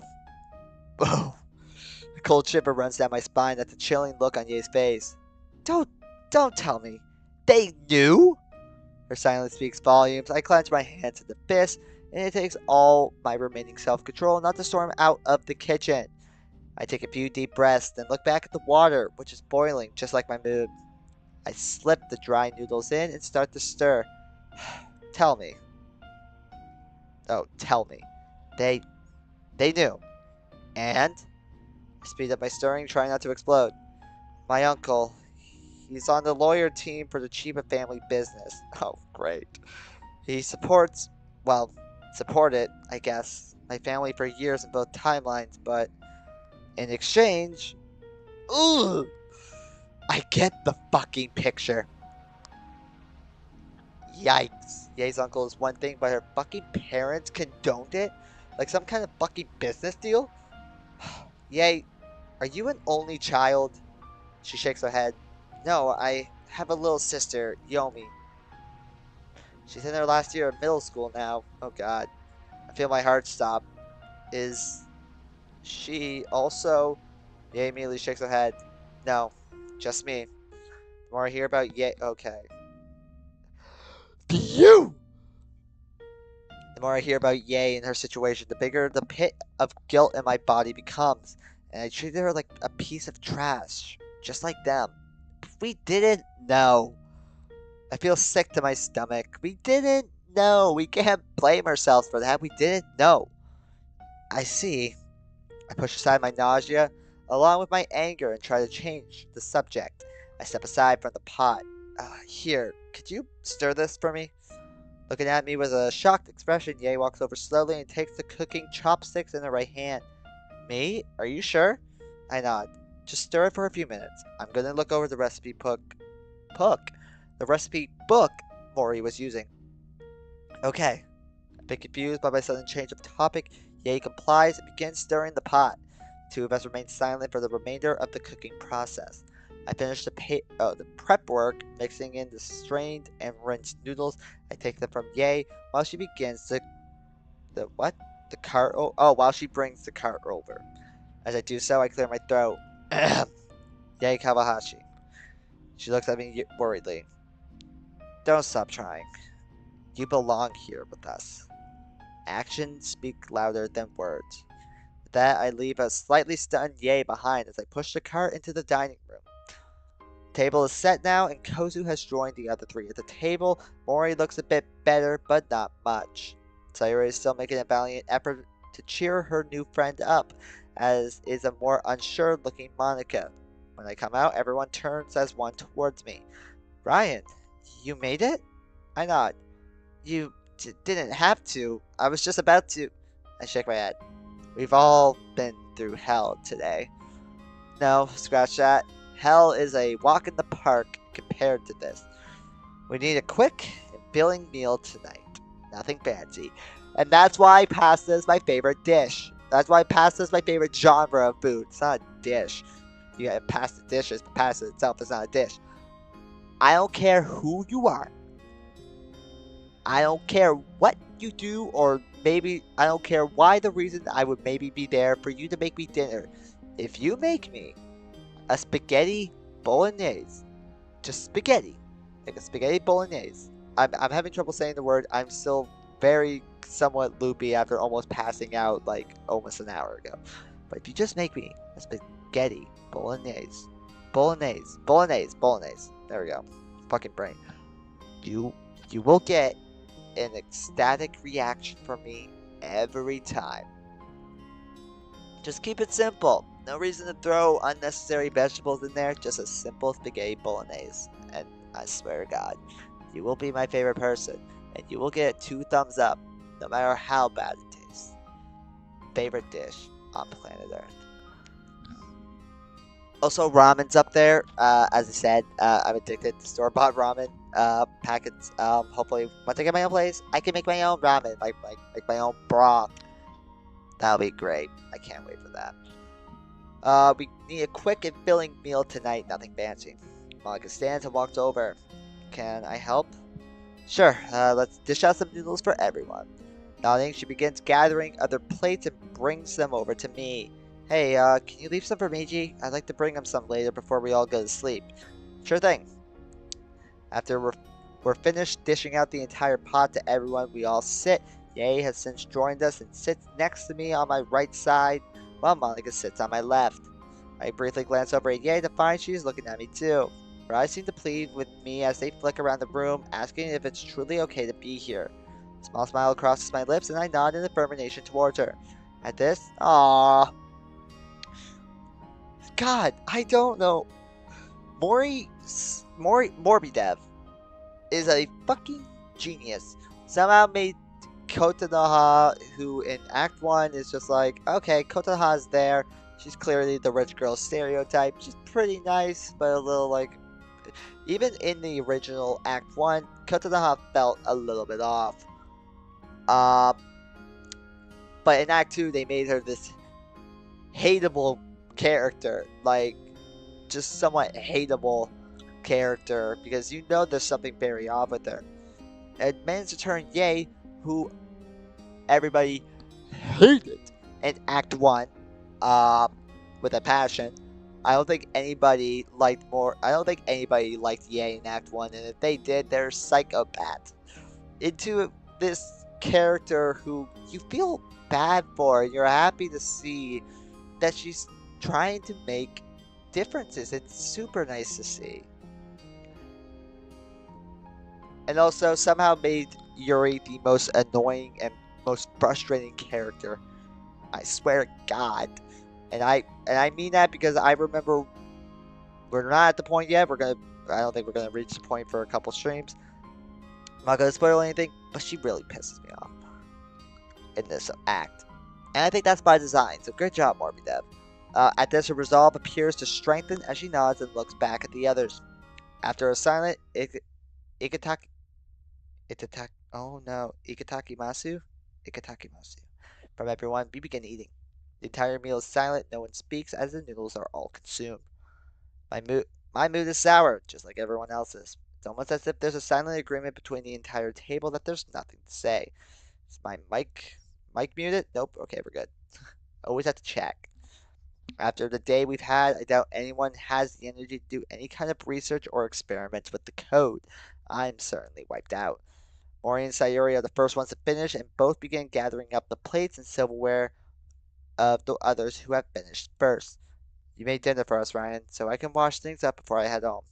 Oh. A cold shiver runs down my spine at the chilling look on Ye's face. Don't tell me. They knew? Her silence speaks volumes. I clench my hands into fist, and it takes all my remaining self-control not to storm out of the kitchen. I take a few deep breaths, then look back at the water, which is boiling just like my mood. I slip the dry noodles in and start to stir. Tell me. Oh, tell me. They knew. And? I speed up my stirring, trying not to explode. My uncle, he's on the lawyer team for the Chiba family business. Oh, great. He supported, I guess, my family for years in both timelines, but in exchange, ugh, I get the fucking picture. Yikes. Ye's uncle is one thing, but her fucking parents condoned it? Like some kind of fucking business deal? Ye, are you an only child? She shakes her head. No, I have a little sister, Yomi. She's in her last year of middle school now. Oh god. I feel my heart stop. Is she also... Ye immediately shakes her head. No, just me. The more I hear about Ye... Okay. You! The more I hear about Yae and her situation, the bigger the pit of guilt in my body becomes, and I treated her like a piece of trash, just like them. We didn't know. I feel sick to my stomach. We didn't know. We can't blame ourselves for that. We didn't know. I see. I push aside my nausea, along with my anger, and try to change the subject. I step aside from the pot. Here, could you stir this for me? Looking at me with a shocked expression, Ye walks over slowly and takes the cooking chopsticks in her right hand. Me? Are you sure? I nod. Just stir it for a few minutes. I'm gonna look over the recipe the recipe book Mori was using. Okay. A bit confused by my sudden change of topic, Ye complies and begins stirring the pot. The two of us remain silent for the remainder of the cooking process. I finish the prep work, mixing in the strained and rinsed noodles. I take them from Ye while she begins the what? The cart. While she brings the cart over. As I do so, I clear my throat. Yay, Kawahashi. She looks at me worriedly. Don't stop trying. You belong here with us. Actions speak louder than words. With that, I leave a slightly stunned Ye behind as I push the cart into the dining room. The table is set now, and Kozu has joined the other three at the table. Mori looks a bit better, but not much. Sayuri is still making a valiant effort to cheer her new friend up, as is a more unsure-looking Monica. When I come out, everyone turns as one towards me. Ryan, you made it? I nod. You didn't have to. I was just about to. I shake my head. We've all been through hell today. No, scratch that. Hell is a walk in the park compared to this. We need a quick and filling meal tonight. Nothing fancy. And that's why pasta is my favorite dish. That's why pasta is my favorite genre of food. It's not a dish. You got pasta dishes, but pasta itself is not a dish. I don't care who you are. I don't care what you do, or maybe I don't care why the reason I would maybe be there for you to make me dinner. If you make me a spaghetti bolognese, just spaghetti, like a spaghetti bolognese. I'm having trouble saying the word. I'm still very somewhat loopy after almost passing out like almost an hour ago. But if you just make me a spaghetti bolognese, bolognese. There we go. Fucking brain. You will get an ecstatic reaction from me every time. Just keep it simple. No reason to throw unnecessary vegetables in there, just a simple spaghetti bolognese. And I swear to God, you will be my favorite person, and you will get 2 thumbs up, no matter how bad it tastes. Favorite dish on planet Earth. Also, ramen's up there. As I said, I'm addicted to store-bought ramen packets. Hopefully, once I get my own place, I can make my own ramen, like my own broth. That'll be great. I can't wait for that. We need a quick and filling meal tonight. Nothing fancy. Monica stands and walks over. Can I help? Sure. Let's dish out some noodles for everyone. Nodding, she begins gathering other plates and brings them over to me. Hey, can you leave some for Meiji? I'd like to bring him some later before we all go to sleep. Sure thing. After we're finished dishing out the entire pot to everyone, we all sit. Ye has since joined us and sits next to me on my right side, while Monica sits on my left. I briefly glance over at Ye to find she's looking at me too. Her eyes seem to plead with me as they flick around the room, asking if it's truly okay to be here. A small smile crosses my lips and I nod in affirmation towards her. At this, aww. God, I don't know. Morbidev is a fucking genius. Somehow made Kotanoha, who in Act 1 is just like, okay, Kotanoha's there. She's clearly the rich girl stereotype. She's pretty nice, but a little like... Even in the original Act 1, Kotanoha felt a little bit off. But in Act 2, they made her this hateable character. Like, just somewhat hateable character. Because you know there's something very off with her. And managed to turn Ye, who everybody hated in Act 1, with a passion. I don't think anybody liked Ye in Act 1, and if they did, they're psychopaths. Into this character who you feel bad for, and you're happy to see that she's trying to make differences. It's super nice to see. And also somehow made Yuri the most annoying and most frustrating character. I swear to God. And I mean that because I remember we're not at the point yet. I don't think we're gonna reach the point for a couple streams. I'm not gonna spoil anything, but she really pisses me off in this act. And I think that's by design, so good job, Morby Dev. At this, her resolve appears to strengthen as she nods and looks back at the others. After a silent Ikitaki, oh no, Ikitakimasu from everyone, we begin eating. The entire meal is silent, no one speaks as the noodles are all consumed. My mood, my mood is sour, just like everyone else's. It's almost as if there's a silent agreement between the entire table that there's nothing to say. Is my mic muted? Nope. Okay, we're good. Always have to check. After the day we've had, I doubt anyone has the energy to do any kind of research or experiments with the code. I'm certainly wiped out. Mori and Sayuri are the first ones to finish, and both begin gathering up the plates and silverware of the others who have finished first. You made dinner for us, Ryan, so I can wash things up before I head home.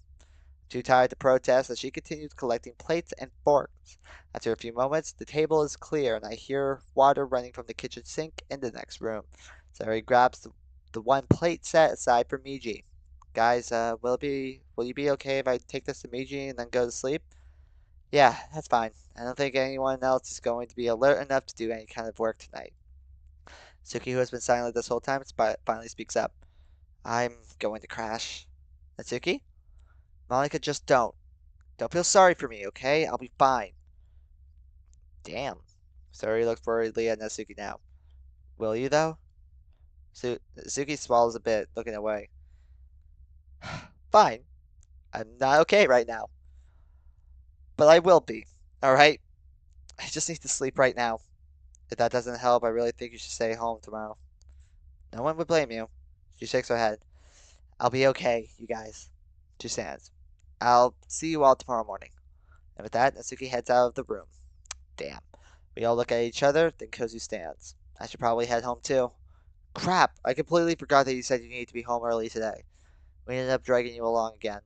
Too tired to protest as she continues collecting plates and forks. After a few moments, the table is clear and I hear water running from the kitchen sink in the next room. Sayuri grabs the one plate set aside for Miji. Guys, will you be okay if I take this to Miji and then go to sleep? Yeah, that's fine. I don't think anyone else is going to be alert enough to do any kind of work tonight. Suki, who has been silent this whole time, finally speaks up. I'm going to crash. Natsuki? Monica, just don't. Don't feel sorry for me, okay? I'll be fine. Damn. Sayuri looks worriedly at Natsuki now. Will you, though? Natsuki swallows a bit, looking away. Fine. I'm not okay right now. But I will be. Alright? I just need to sleep right now. If that doesn't help, I really think you should stay home tomorrow. No one would blame you. She shakes her head. I'll be okay, you guys. She stands. I'll see you all tomorrow morning. And with that, Natsuki heads out of the room. Damn. We all look at each other, then Kozu stands. I should probably head home too. Crap! I completely forgot that you said you needed to be home early today. We ended up dragging you along again.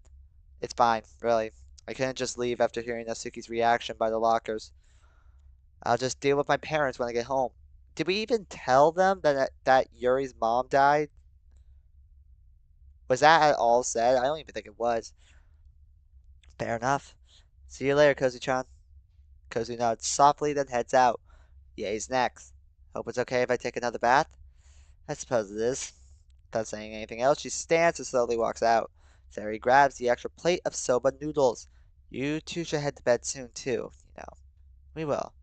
It's fine, really. I couldn't just leave after hearing Natsuki's reaction by the lockers. I'll just deal with my parents when I get home. Did we even tell them that Yuri's mom died? Was that at all said? I don't even think it was. Fair enough. See you later, Kozu-chan. Kozu nods softly, then heads out. Ye's next. Hope it's okay if I take another bath? I suppose it is. Without saying anything else, she stands and slowly walks out. Sari grabs the extra plate of soba noodles. You two should head to bed soon, too, you know. We will.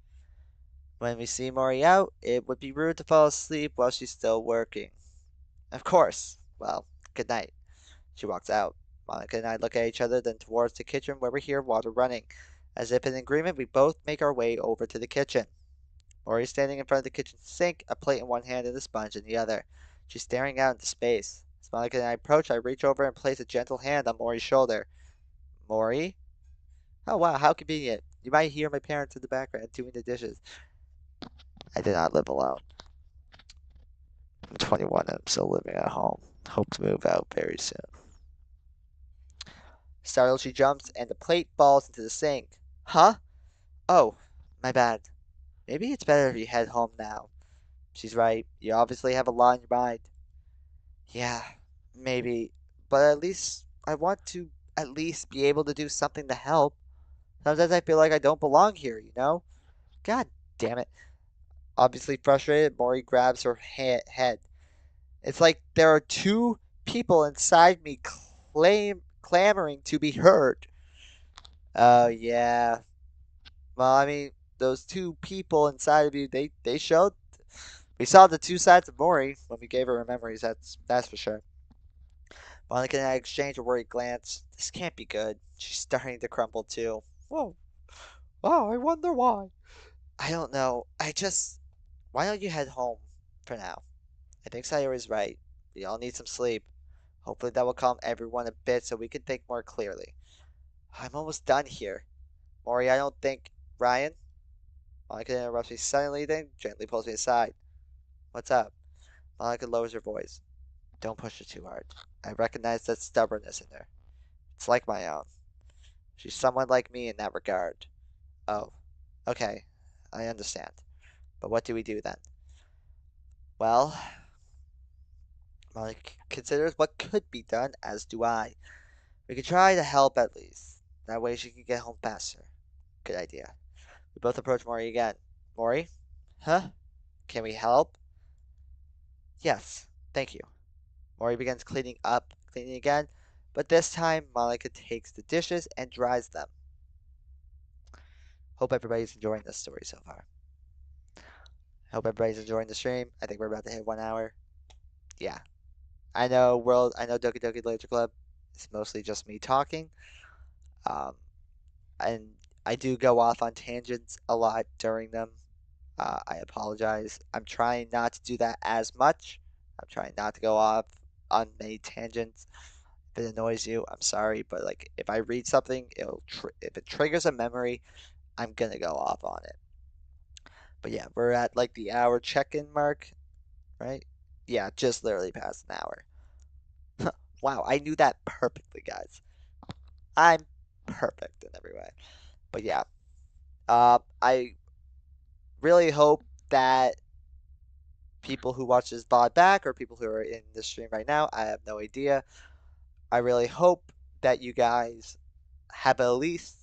When we see Mori out, it would be rude to fall asleep while she's still working. Of course. Well, good night. She walks out. Monica and I look at each other, then towards the kitchen where we hear water running. As if in agreement, we both make our way over to the kitchen. Mori is standing in front of the kitchen sink, a plate in one hand and a sponge in the other. She's staring out into space. As Monica and I approach, I reach over and place a gentle hand on Mori's shoulder. Mori? Oh wow, how convenient. You might hear my parents in the background doing the dishes. I do not live alone. I'm 21 and I'm still living at home. Hope to move out very soon. Startled, she jumps and the plate falls into the sink. Huh? Oh, my bad. Maybe it's better if you head home now. She's right. You obviously have a lot on your mind. Yeah, maybe. But at least I want to at least be able to do something to help. Sometimes I feel like I don't belong here, you know? God damn it. Obviously frustrated, Mori grabs her head. It's like there are two people inside me clamoring to be heard. Oh, yeah. Well, I mean, those two people inside of you, they showed. We saw the two sides of Mori when we gave her her memories, that's for sure. Monica and I exchange a worried glance. This can't be good. She's starting to crumble too. Whoa. Oh, I wonder why. I don't know. Why don't you head home for now? I think Sayori's right. We all need some sleep. Hopefully that will calm everyone a bit so we can think more clearly. I'm almost done here. Mori, I don't think. Ryan? Monica interrupts me suddenly, then gently pulls me aside. What's up? Monica lowers her voice. Don't push her too hard. I recognize that stubbornness in her. It's like my own. She's someone like me in that regard. Oh, okay. I understand. But what do we do then? Well, Monica considers what could be done, as do I. We could try to help at least. That way she can get home faster. Good idea. We both approach Mori again. Mori? Huh? Can we help? Yes, thank you. Mori begins cleaning again, but this time Monica takes the dishes and dries them. Hope everybody's enjoying this story so far. Hope everybody's enjoying the stream. I think we're about to hit 1 hour. Yeah. I know Doki Doki Literature Club. It's mostly just me talking. Um, and I do go off on tangents a lot during them. I apologize. I'm trying not to do that as much. I'm trying not to go off on many tangents. If it annoys you, I'm sorry, but like if I read something, if it triggers a memory, I'm gonna go off on it. But yeah, we're at like the hour check-in mark, right? Yeah, just literally past an hour. Wow, I knew that perfectly, guys. I'm perfect in every way. But yeah, I really hope that people who watch this VOD back or people who are in the stream right now, I have no idea. I really hope that you guys have at least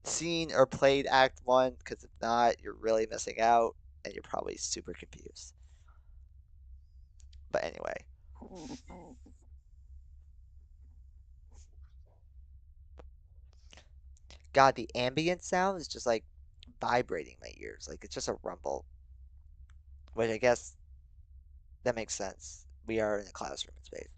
seen or played Act 1, because if not, you're really missing out and you're probably super confused. But anyway. God, the ambient sound is just like vibrating my ears. Like it's just a rumble. Which I guess that makes sense. We are in a classroom in space.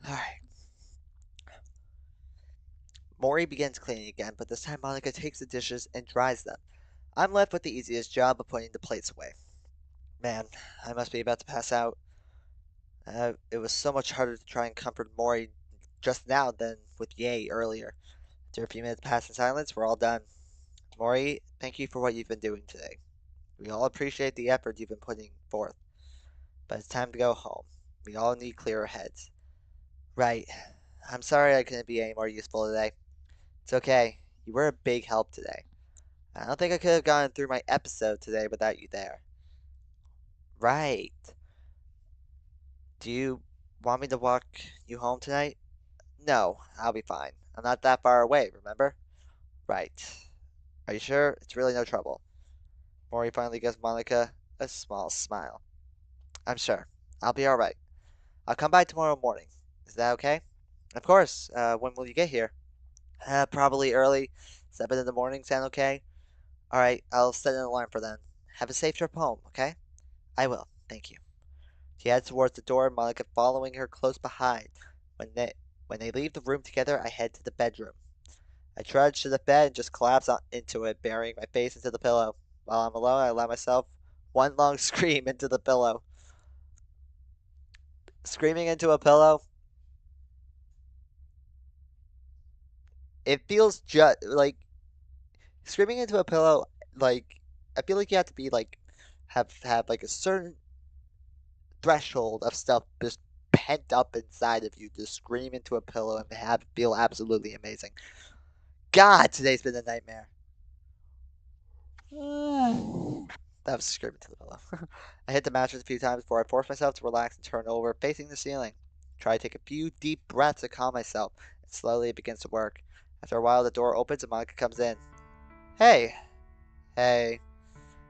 Alright. Mori begins cleaning again, but this time Monica takes the dishes and dries them. I'm left with the easiest job of putting the plates away. Man, I must be about to pass out. It was so much harder to try and comfort Mori just now than with Ye earlier. After a few minutes pass in silence, we're all done. Mori, thank you for what you've been doing today. We all appreciate the effort you've been putting forth. But it's time to go home. We all need clearer heads. Right. I'm sorry I couldn't be any more useful today. It's okay. You were a big help today. I don't think I could have gotten through my episode today without you there. Right. Do you want me to walk you home tonight? No, I'll be fine. I'm not that far away, remember? Right. Are you sure? It's really no trouble. Mori finally gives Monica a small smile. I'm sure. I'll be alright. I'll come by tomorrow morning. Is that okay? Of course. When will you get here? Probably early. 7 in the morning, sound okay? Alright, I'll set an alarm for then. Have a safe trip home, okay? I will, thank you. She heads towards the door, Monica following her close behind. When they when they leave the room together, I head to the bedroom. I trudge to the bed and just collapse into it, burying my face into the pillow. While I'm alone, I allow myself one long scream into the pillow. Screaming into a pillow, it feels just like screaming into a pillow. Like I feel like you have to be like have like a certain threshold of stuff just pent up inside of you to scream into a pillow and have feel absolutely amazing. God, today's been a nightmare. That was screaming to the pillow. I hit the mattress a few times before I force myself to relax and turn over, facing the ceiling. Try to take a few deep breaths to calm myself, and slowly it begins to work. After a while, the door opens and Monica comes in. Hey, hey.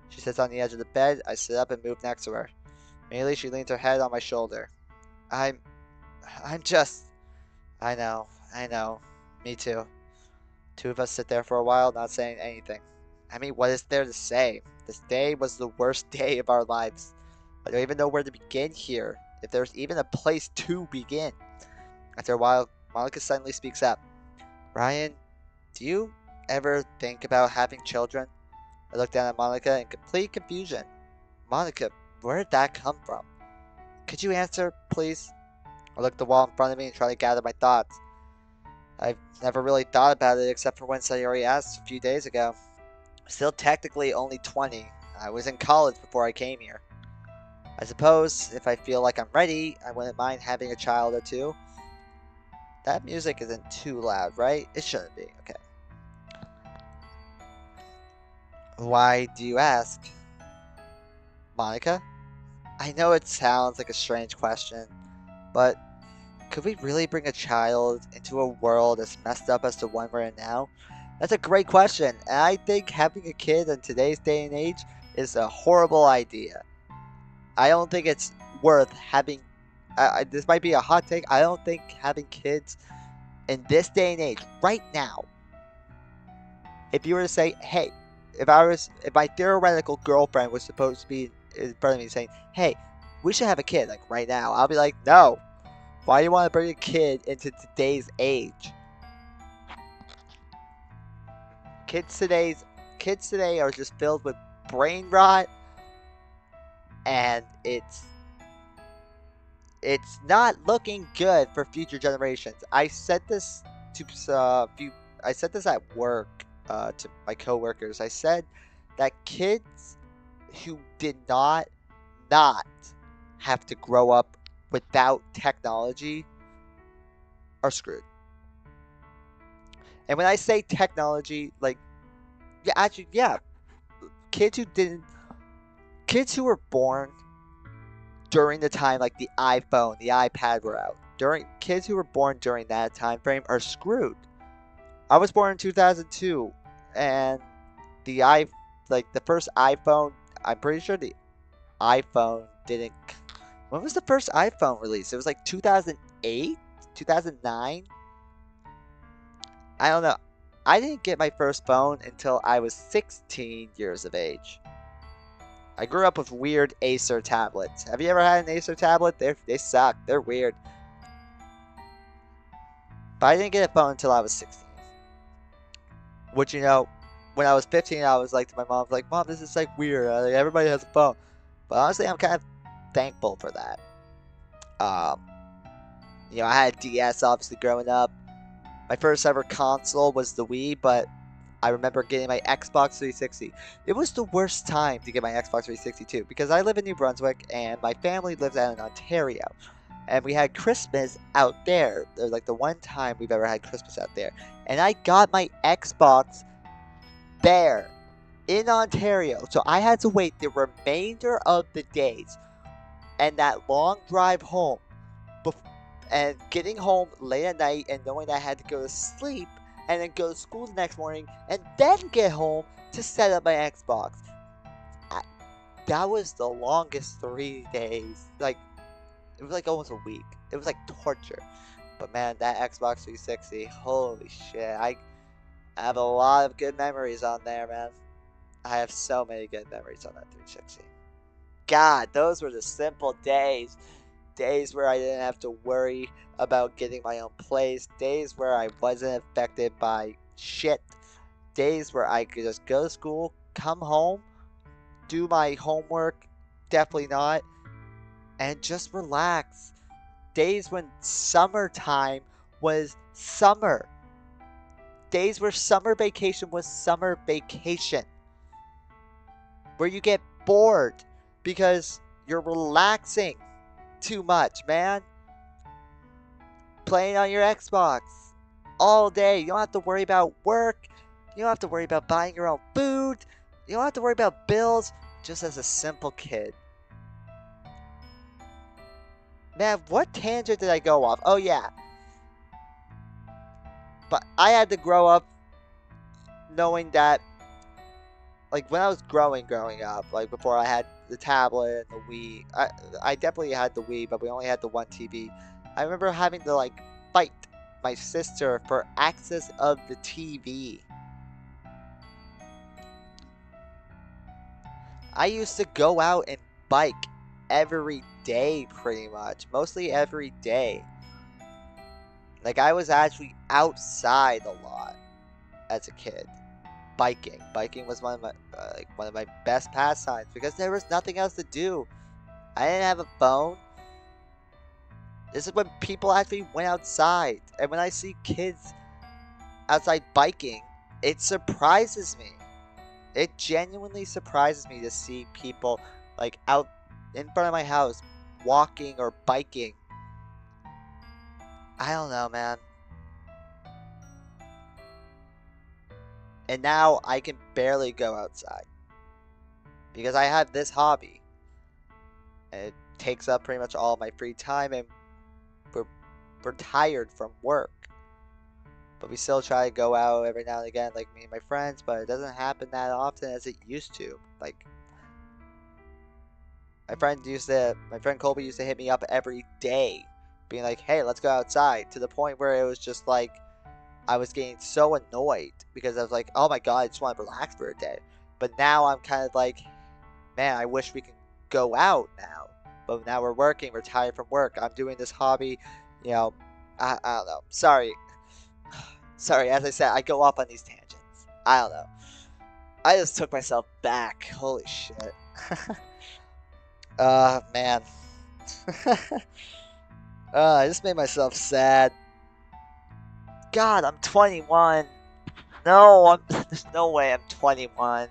She sits on the edge of the bed. I sit up and move next to her. Immediately, she leans her head on my shoulder. I'm, I'm just. I know. Me too. Two of us sit there for a while, not saying anything. I mean, what is there to say? This day was the worst day of our lives. I don't even know where to begin here, if there's even a place to begin. After a while, Monica suddenly speaks up. Ryan, do you ever think about having children? I look down at Monica in complete confusion. Monica, where did that come from? Could you answer, please? I look at the wall in front of me and try to gather my thoughts. I've never really thought about it except for when Sayori asked a few days ago. I'm still technically only 20. I was in college before I came here. I suppose if I feel like I'm ready, I wouldn't mind having a child or two. That music isn't too loud, right? It shouldn't be. Okay. Why do you ask? Monica? I know it sounds like a strange question, but could we really bring a child into a world as messed up as the one we're in now? That's a great question, and I think having a kid in today's day and age is a horrible idea. I don't think it's worth having. This might be a hot take. I don't think having kids in this day and age, right now, if you were to say, hey, if my theoretical girlfriend was supposed to be in front of me saying, hey, we should have a kid, like right now, I'll be like, no. Why do you want to bring a kid into today's age? Kids today's kids today are just filled with brain rot, and it's not looking good for future generations. I said this to I said this at work to my coworkers. I said that kids who did not have to grow up without technology are screwed. And when I say technology, like yeah, actually yeah, kids who didn't kids who were born during the time like the iPhone, the iPad were out. During kids who were born during that time frame are screwed. I was born in 2002, and the i like the first iPhone. I'm pretty sure the iPhone didn't. When was the first iPhone released? It was like 2008, 2009. I don't know. I didn't get my first phone until I was 16 years of age. I grew up with weird Acer tablets. Have you ever had an Acer tablet? They suck. They're weird. But I didn't get a phone until I was 16. Which, when I was 15, I was like to my mom, like, Mom, this is like weird. Like, everybody has a phone. But honestly, I'm kind of thankful for that. Um, I had a DS obviously growing up. My first ever console was the Wii, but I remember getting my Xbox 360. It was the worst time to get my Xbox 360 too, because I live in New Brunswick and my family lives out in Ontario. And we had Christmas out there. It was like the one time we've ever had Christmas out there. And I got my Xbox there in Ontario. So I had to wait the remainder of the days and that long drive home. And getting home late at night and knowing I had to go to sleep and then go to school the next morning and then get home to set up my Xbox. That was the longest 3 days. Like, it was like almost a week. It was like torture. But man, that Xbox 360, holy shit. I have a lot of good memories on there, man. I have so many good memories on that 360. God, those were the simple days. Days where I didn't have to worry about getting my own place. Days where I wasn't affected by shit. Days where I could just go to school, come home, do my homework, definitely not, and just relax. Days when summertime was summer. Days where summer vacation was summer vacation. Where you get bored because you're relaxing too much, man. Playing on your Xbox all day. You don't have to worry about work. You don't have to worry about buying your own food. You don't have to worry about bills. Just as a simple kid. Man, what tangent did I go off? Oh, yeah. But I had to grow up knowing that, like, when I was growing up, like, before I had the tablet and the Wii, I definitely had the Wii, but we only had the one TV. I remember having to, like, fight my sister for access of the TV. I used to go out and bike every day, pretty much. Mostly every day. Like, I was actually outside a lot as a kid. Biking was one of my best pastimes because there was nothing else to do. I didn't have a phone. This is when people actually went outside, and when I see kids outside biking, it surprises me. It genuinely surprises me to see people like out in front of my house walking or biking. I don't know, man. And now I can barely go outside because I have this hobby. And it takes up pretty much all my free time, and we're, we're tired from work. But we still try to go out every now and again, like me and my friends, but it doesn't happen that often as it used to. Like, my friend Colby used to hit me up every day, being like, hey, let's go outside, to the point where it was just like, I was getting so annoyed because I was like, oh my god, I just want to relax for a day. But now I'm kind of like, man, I wish we could go out now. But now we're working, we're tired from work. I'm doing this hobby, you know, I don't know. Sorry. Sorry, as I said, I go off on these tangents. I don't know. I just took myself back. Holy shit. Man. I just made myself sad. God, I'm 21. No, there's no way I'm 21.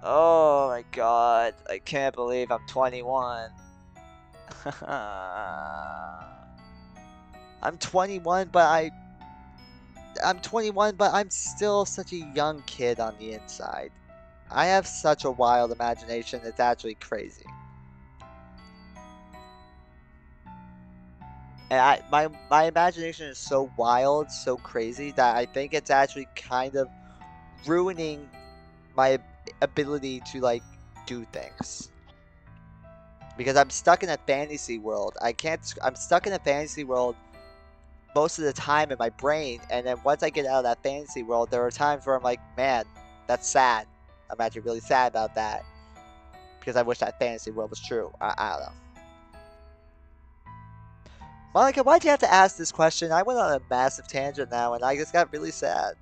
Oh my god, I can't believe I'm 21. I'm 21, I'm 21, but I'm still such a young kid on the inside. I have such a wild imagination, it's actually crazy. And my imagination is so wild, so crazy, that I think it's actually kind of ruining my ability to, like, do things. Because I'm stuck in a fantasy world. I'm stuck in a fantasy world most of the time in my brain, and then once I get out of that fantasy world, there are times where I'm like, man, that's sad. I'm actually really sad about that. Because I wish that fantasy world was true. I don't know. Monica, why'd you have to ask this question? I went on a massive tangent now, and I just got really sad.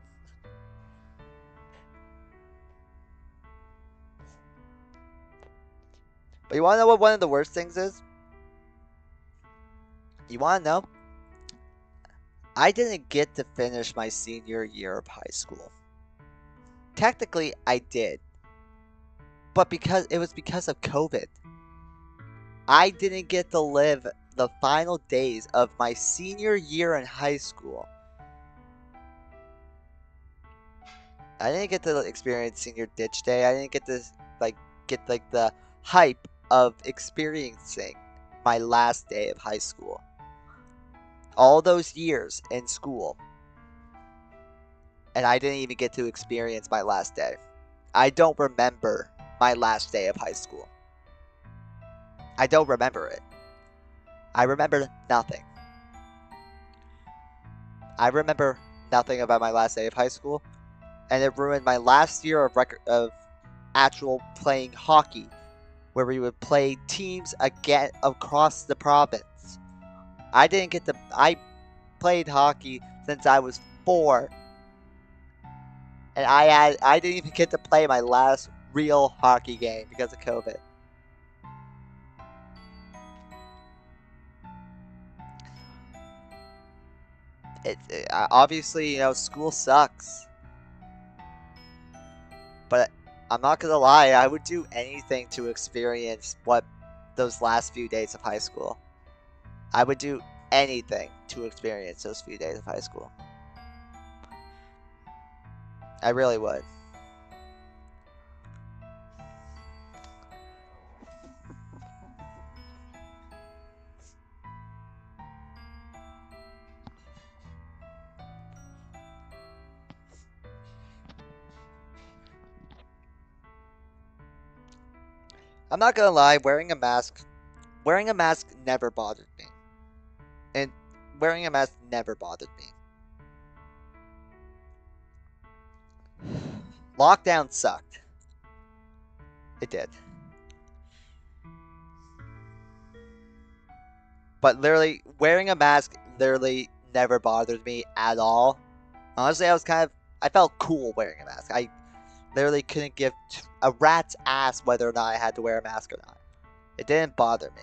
But you wanna know what one of the worst things is? You wanna know? I didn't get to finish my senior year of high school. Technically, I did. But it was because of COVID. I didn't get to live the final days of my senior year in high school. I didn't get to experience senior ditch day. I didn't get to get the hype of experiencing my last day of high school. All those years in school, and I didn't even get to experience my last day. I don't remember my last day of high school. I don't remember it. I remember nothing. I remember nothing about my last day of high school, and it ruined my last year of actual playing hockey, where we would play teams again across the province. I played hockey since I was 4, and I didn't even get to play my last real hockey game because of COVID. Obviously, school sucks, but I'm not gonna lie, I would do anything to experience what those last few days of high school. I would do anything to experience those few days of high school. I really would. I'm not gonna lie, wearing a mask never bothered me. And wearing a mask never bothered me. Lockdown sucked. It did. But literally, wearing a mask literally never bothered me at all. Honestly, I felt cool wearing a mask. I literally couldn't give a rat's ass whether or not I had to wear a mask or not. It didn't bother me.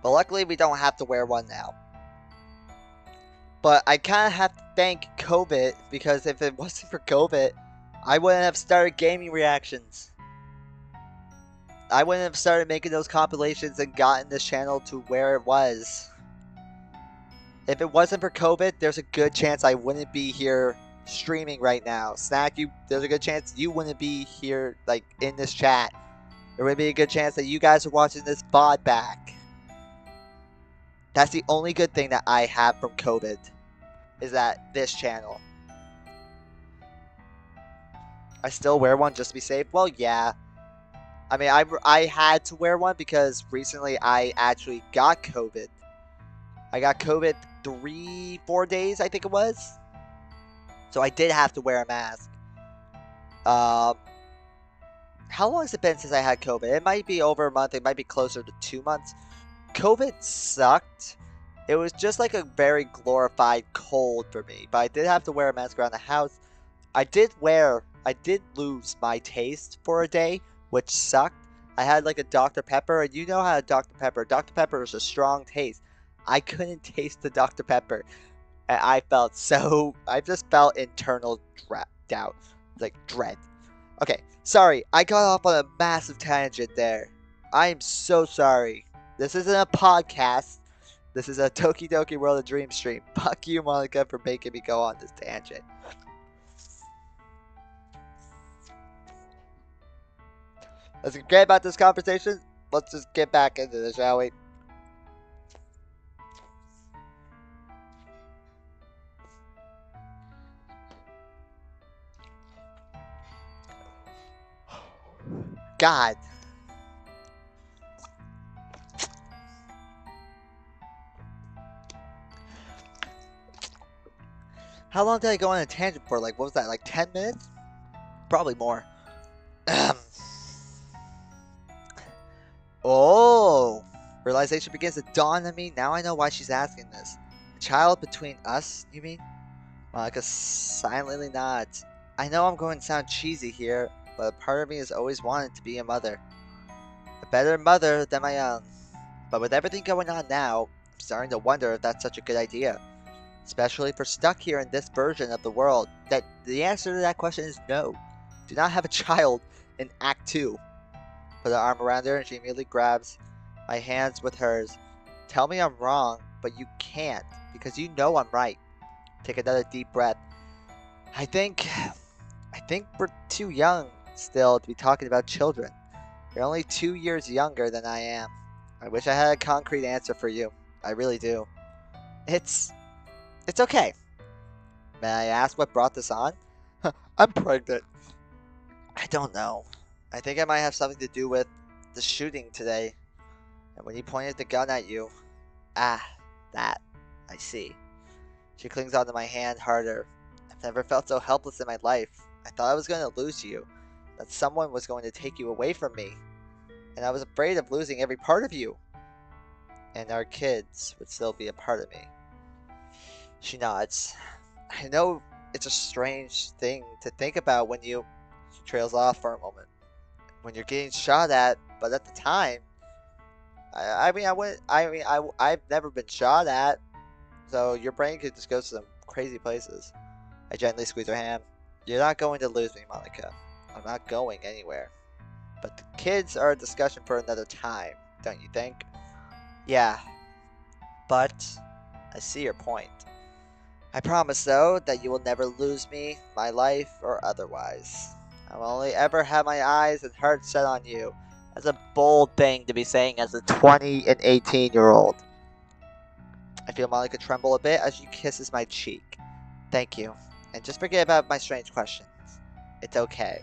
But luckily, we don't have to wear one now. But I kind of have thank COVID, because if it wasn't for COVID, I wouldn't have started gaming reactions. I wouldn't have started making those compilations and gotten this channel to where it was. If it wasn't for COVID, there's a good chance I wouldn't be here streaming right now. Snack, there's a good chance you wouldn't be here, like, in this chat. There would be a good chance that you guys are watching this VOD back. That's the only good thing that I have from COVID, is that this channel. I still wear one just to be safe? Well, yeah. I mean, I had to wear one because recently I actually got COVID. I got COVID 3-4 days, I think it was. So I did have to wear a mask. How long has it been since I had COVID? It might be over a month. It might be closer to 2 months. COVID sucked. It was just like a very glorified cold for me. But I did have to wear a mask around the house. I did lose my taste for a day, which sucked. I had like a Dr. Pepper, and you know how Dr. Pepper is a strong taste. I couldn't taste the Dr. Pepper. And I just felt internal doubt. Like dread. Okay, sorry, I got off on a massive tangent there. I am so sorry. This isn't a podcast. This is a Doki World of Dreams stream. Fuck you, Monica, for making me go on this tangent. Let's get about this conversation. Let's just get back into this, shall we? God. How long did I go on a tangent for? Like, what was that? Like 10 minutes? Probably more. Oh! Realization begins to dawn on me. Now I know why she's asking this. A child between us, you mean? Monica silently nods. I know I'm going to sound cheesy here, but a part of me has always wanted to be a mother. A better mother than my own. But with everything going on now, I'm starting to wonder if that's such a good idea. Especially if we're stuck here in this version of the world. That the answer to that question is no. Do not have a child in Act 2. Put an arm around her and she immediately grabs my hands with hers. Tell me I'm wrong, but you can't, because you know I'm right. Take another deep breath. I think we're too young still to be talking about children. You're only 2 years younger than I am. I wish I had a concrete answer for you. I really do. It's okay. May I ask what brought this on? I'm pregnant. I don't know. I think I might have something to do with the shooting today. And when he pointed the gun at you. Ah, that. I see. She clings onto my hand harder. I've never felt so helpless in my life. I thought I was going to lose you. That someone was going to take you away from me. And I was afraid of losing every part of you. And our kids would still be a part of me. She nods. I know it's a strange thing to think about when you... She trails off for a moment. When you're getting shot at, but at the time... I've never been shot at. So your brain could just go to some crazy places. I gently squeeze her hand. You're not going to lose me, Monica. I'm not going anywhere. But the kids are a discussion for another time, don't you think? Yeah. But I see your point. I promise, though, that you will never lose me, my life, or otherwise. I will only ever have my eyes and heart set on you. That's a bold thing to be saying as a 20 and 18-year-old. I feel Monica tremble a bit as she kisses my cheek. Thank you. And just forget about my strange questions. It's okay.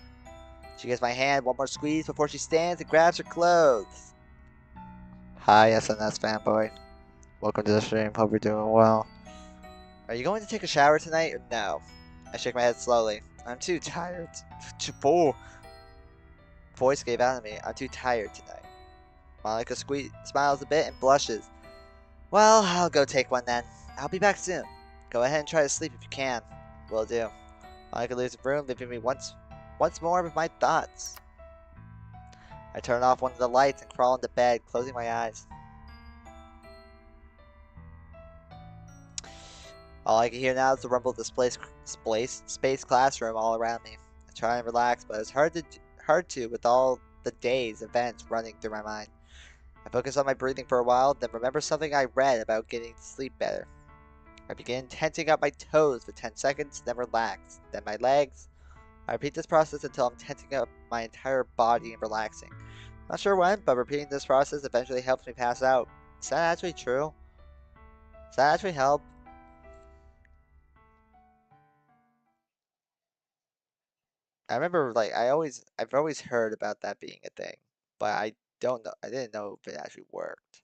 She gives my hand one more squeeze before she stands and grabs her clothes. Hi, SNS fanboy. Welcome to the stream. Hope you're doing well. Are you going to take a shower tonight or no? I shake my head slowly. I'm too tired. Voice gave out of me. I'm too tired tonight. Monica smiles a bit and blushes. Well, I'll go take one then. I'll be back soon. Go ahead and try to sleep if you can. Will do. Monica leaves the room, leaving me once more with my thoughts. I turn off one of the lights and crawl into bed, closing my eyes. All I can hear now is the rumble of the space classroom all around me. I try and relax, but it's hard to with all the day's events running through my mind. I focus on my breathing for a while, then remember something I read about getting to sleep better. I begin tensing up my toes for 10 seconds, then relax, then my legs. I repeat this process until I'm tensing up my entire body and relaxing. Not sure when, but repeating this process eventually helps me pass out. Is that actually true? Does that actually help? I remember, like, I've always heard about that being a thing, but I don't know, I didn't know if it actually worked.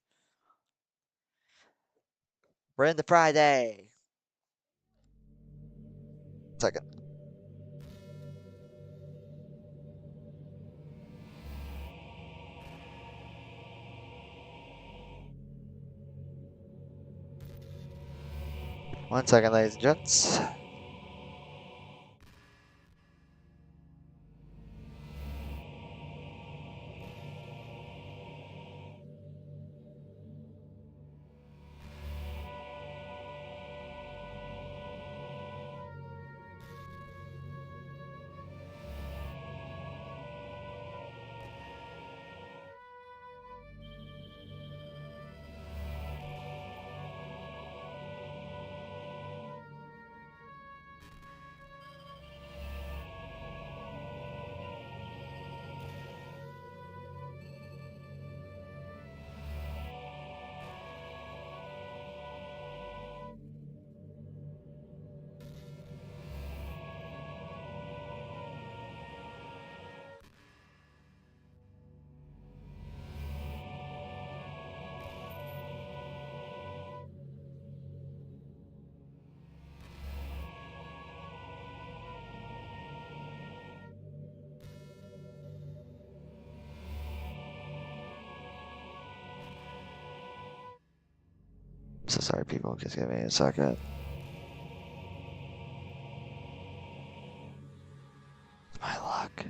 We're into Friday! Second. One second, ladies and gents. I'm so sorry, people. Just give me a second. My luck.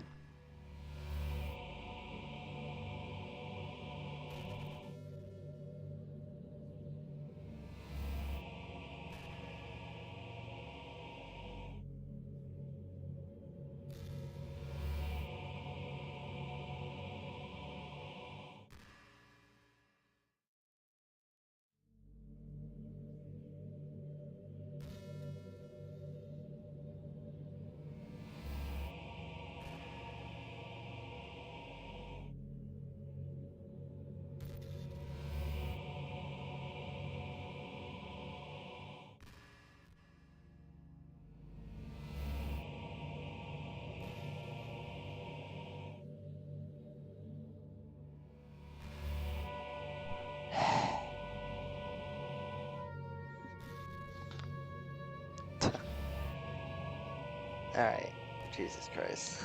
Alright. Jesus Christ.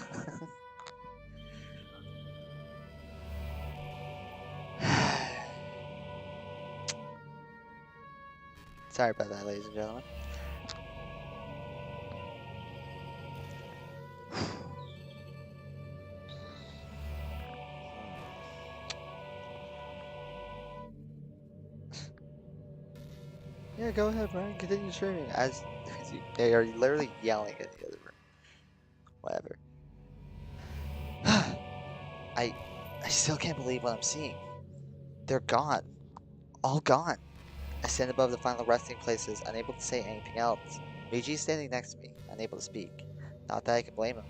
Sorry about that, ladies and gentlemen. Yeah, go ahead, Brian. Continue streaming. As they are literally yelling in the other room. Whatever. I I still can't believe what I'm seeing. They're gone. All gone. I stand above the final resting places, unable to say anything else. Meiji's standing next to me, unable to speak. Not that I can blame him.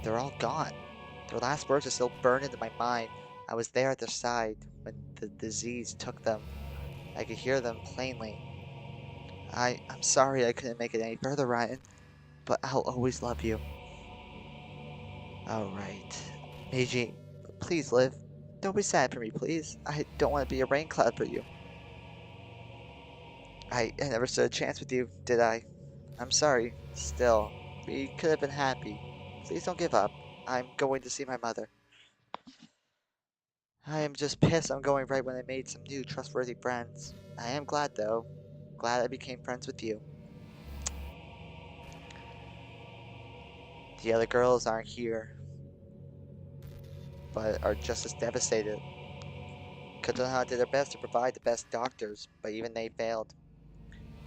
They're all gone. Their last words are still burned into my mind. I was there at their side when the disease took them. I could hear them plainly. I'm sorry I couldn't make it any further, Ryan, but I'll always love you. Alright. Meiji, please live. Don't be sad for me, please. I don't want to be a rain cloud for you. I never stood a chance with you, did I? I'm sorry. Still, we could have been happy. Please don't give up. I'm going to see my mother. I am just pissed I'm going right when I made some new trustworthy friends. I am glad though. Glad I became friends with you. The other girls aren't here, but are just as devastated. Kotonoha did their best to provide the best doctors, but even they failed.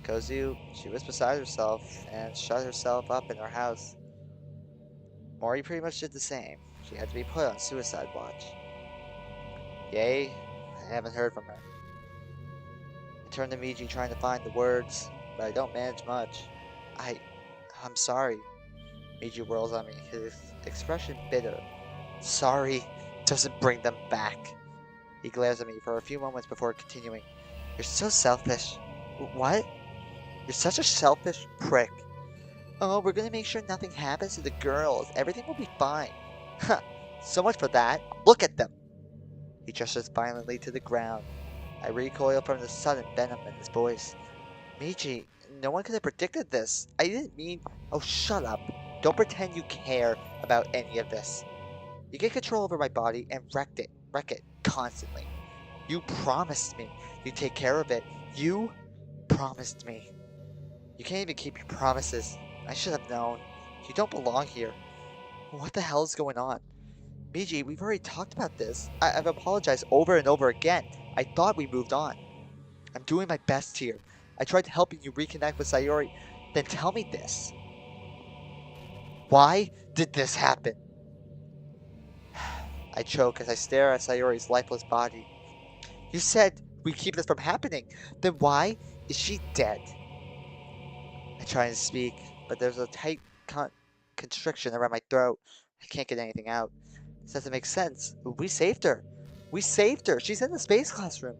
Kozu, she was beside herself and shut herself up in her house. Mori pretty much did the same. She had to be put on suicide watch. Yay, I haven't heard from her. I turn to Miji trying to find the words, but I don't manage much. I... I'm sorry. Miji whirls on me, his expression bitter. Sorry doesn't bring them back. He glares at me for a few moments before continuing. You're so selfish. What? You're such a selfish prick. Oh, we're gonna make sure nothing happens to the girls. Everything will be fine. Huh. So much for that. Look at them. He gestures violently to the ground. I recoil from the sudden venom in his voice. Meiji, no one could have predicted this. I didn't mean... Oh, shut up. Don't pretend you care about any of this. You get control over my body and wreck it, constantly. You promised me you'd take care of it. You promised me. You can't even keep your promises. I should have known. You don't belong here. What the hell is going on? Miji, we've already talked about this. I've apologized over and over again. I thought we moved on. I'm doing my best here. I tried helping you reconnect with Sayori. Then tell me this. Why did this happen? I choke as I stare at Sayori's lifeless body. You said we'd keep this from happening. Then why is she dead? I try and speak, but there's a tight constriction around my throat. I can't get anything out. This doesn't make sense. We saved her. We saved her. She's in the space classroom.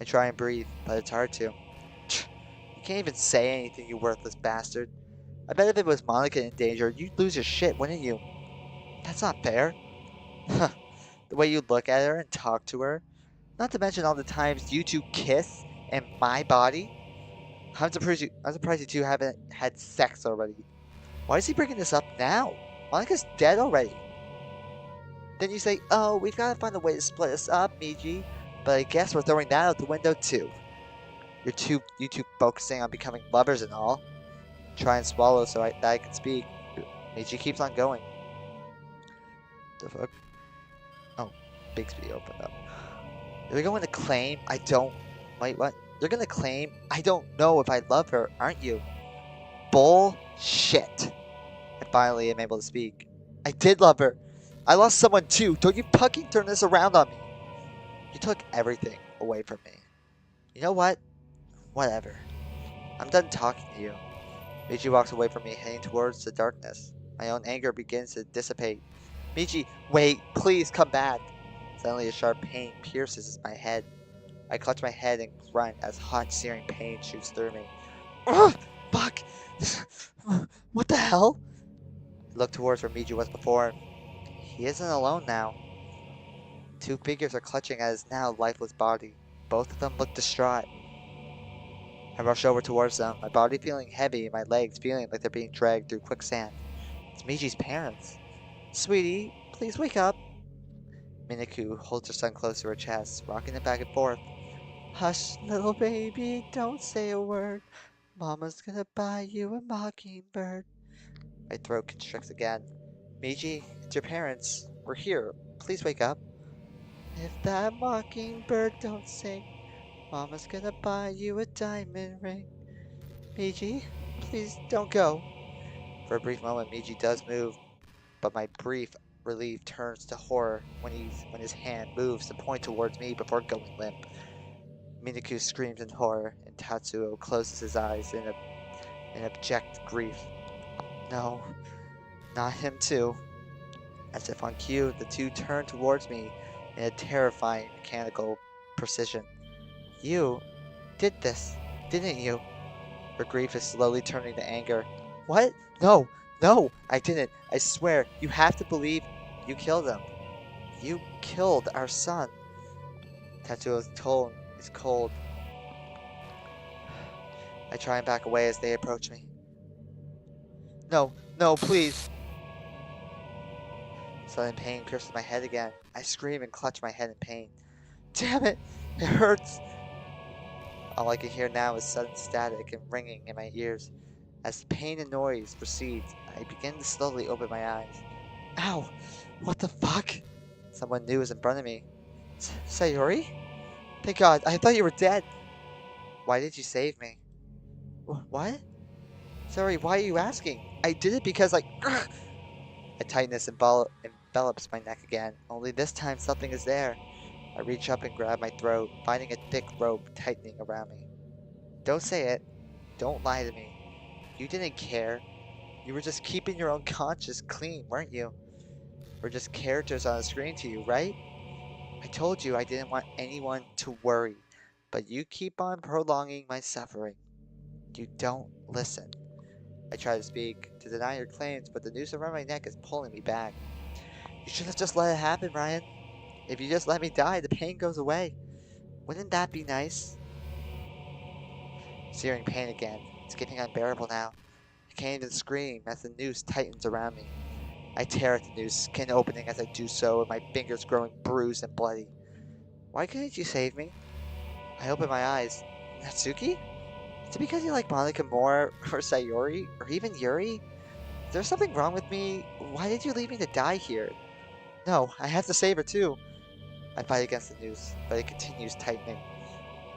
I try and breathe, but it's hard to. You can't even say anything, you worthless bastard. I bet if it was Monica in danger, you'd lose your shit, wouldn't you? That's not fair. The way you look at her and talk to her. Not to mention all the times you two kiss in my body. I'm surprised you two haven't had sex already. Why is he bringing this up now? Monica's dead already. Then you say, oh, we've got to find a way to split us up, Miji. But I guess we're throwing that out the window too. You two focusing on becoming lovers and all. Try and swallow so that I can speak. Miji keeps on going. The fuck? Oh, Bixby opened up. You're going to claim I don't... Wait, what? You're going to claim I don't know if I love her, aren't you? Bullshit. I finally am able to speak. I did love her. I lost someone too. Don't you fucking turn this around on me. You took everything away from me. You know what? Whatever. I'm done talking to you. Miji walks away from me, heading towards the darkness. My own anger begins to dissipate. Miji, wait, please come back. Suddenly a sharp pain pierces my head. I clutch my head and grunt as hot, searing pain shoots through me. Ugh! Fuck! What the hell? I look towards where Miji was before. He isn't alone now. Two figures are clutching at his now lifeless body. Both of them look distraught. I rush over towards them, my body feeling heavy and my legs feeling like they're being dragged through quicksand. It's Miji's parents. Sweetie, please wake up. Minaku holds her son close to her chest, rocking it back and forth. Hush, little baby, don't say a word. Mama's gonna buy you a mockingbird. My throat constricts again. Miji, it's your parents. We're here. Please wake up. If that mockingbird don't sing, Mama's gonna buy you a diamond ring. Miji, please don't go. For a brief moment, Miji does move, but my brief relief turns to horror when his hand moves to point towards me before going limp. Minaku screams in horror, and Tatsuo closes his eyes in abject grief. No, not him too. As if on cue, the two turn towards me in a terrifying mechanical precision. You did this, didn't you? Her grief is slowly turning to anger. What? No, no, I didn't. I swear, you have to believe you killed him. You killed our son. Tatsuo's tone is cold. I try and back away as they approach me. No, no, please. Sudden pain pierces my head again. I scream and clutch my head in pain. Damn it! It hurts! All I can hear now is sudden static and ringing in my ears. As the pain and noise recedes, I begin to slowly open my eyes. Ow! What the fuck? Someone new is in front of me. Sayori? Thank God, I thought you were dead. Why did you save me? What? Sorry, why are you asking? I did it because, like, a tightness envelops my neck again, only this time something is there. I reach up and grab my throat, finding a thick rope tightening around me. Don't say it. Don't lie to me. You didn't care. You were just keeping your own conscience clean, weren't you? We're just characters on a screen to you, right? I told you I didn't want anyone to worry, but you keep on prolonging my suffering. You don't listen. I try to speak, to deny your claims, but the noose around my neck is pulling me back. You should have just let it happen, Ryan. If you just let me die, the pain goes away. Wouldn't that be nice? Searing pain again. It's getting unbearable now. I can't even scream as the noose tightens around me. I tear at the noose, skin opening as I do so, and my fingers growing bruised and bloody. Why couldn't you save me? I open my eyes. Natsuki? Is it because you like Monica more, or Sayori, or even Yuri? Is there something wrong with me? Why did you leave me to die here? No, I have to save her too. I fight against the noose, but it continues tightening.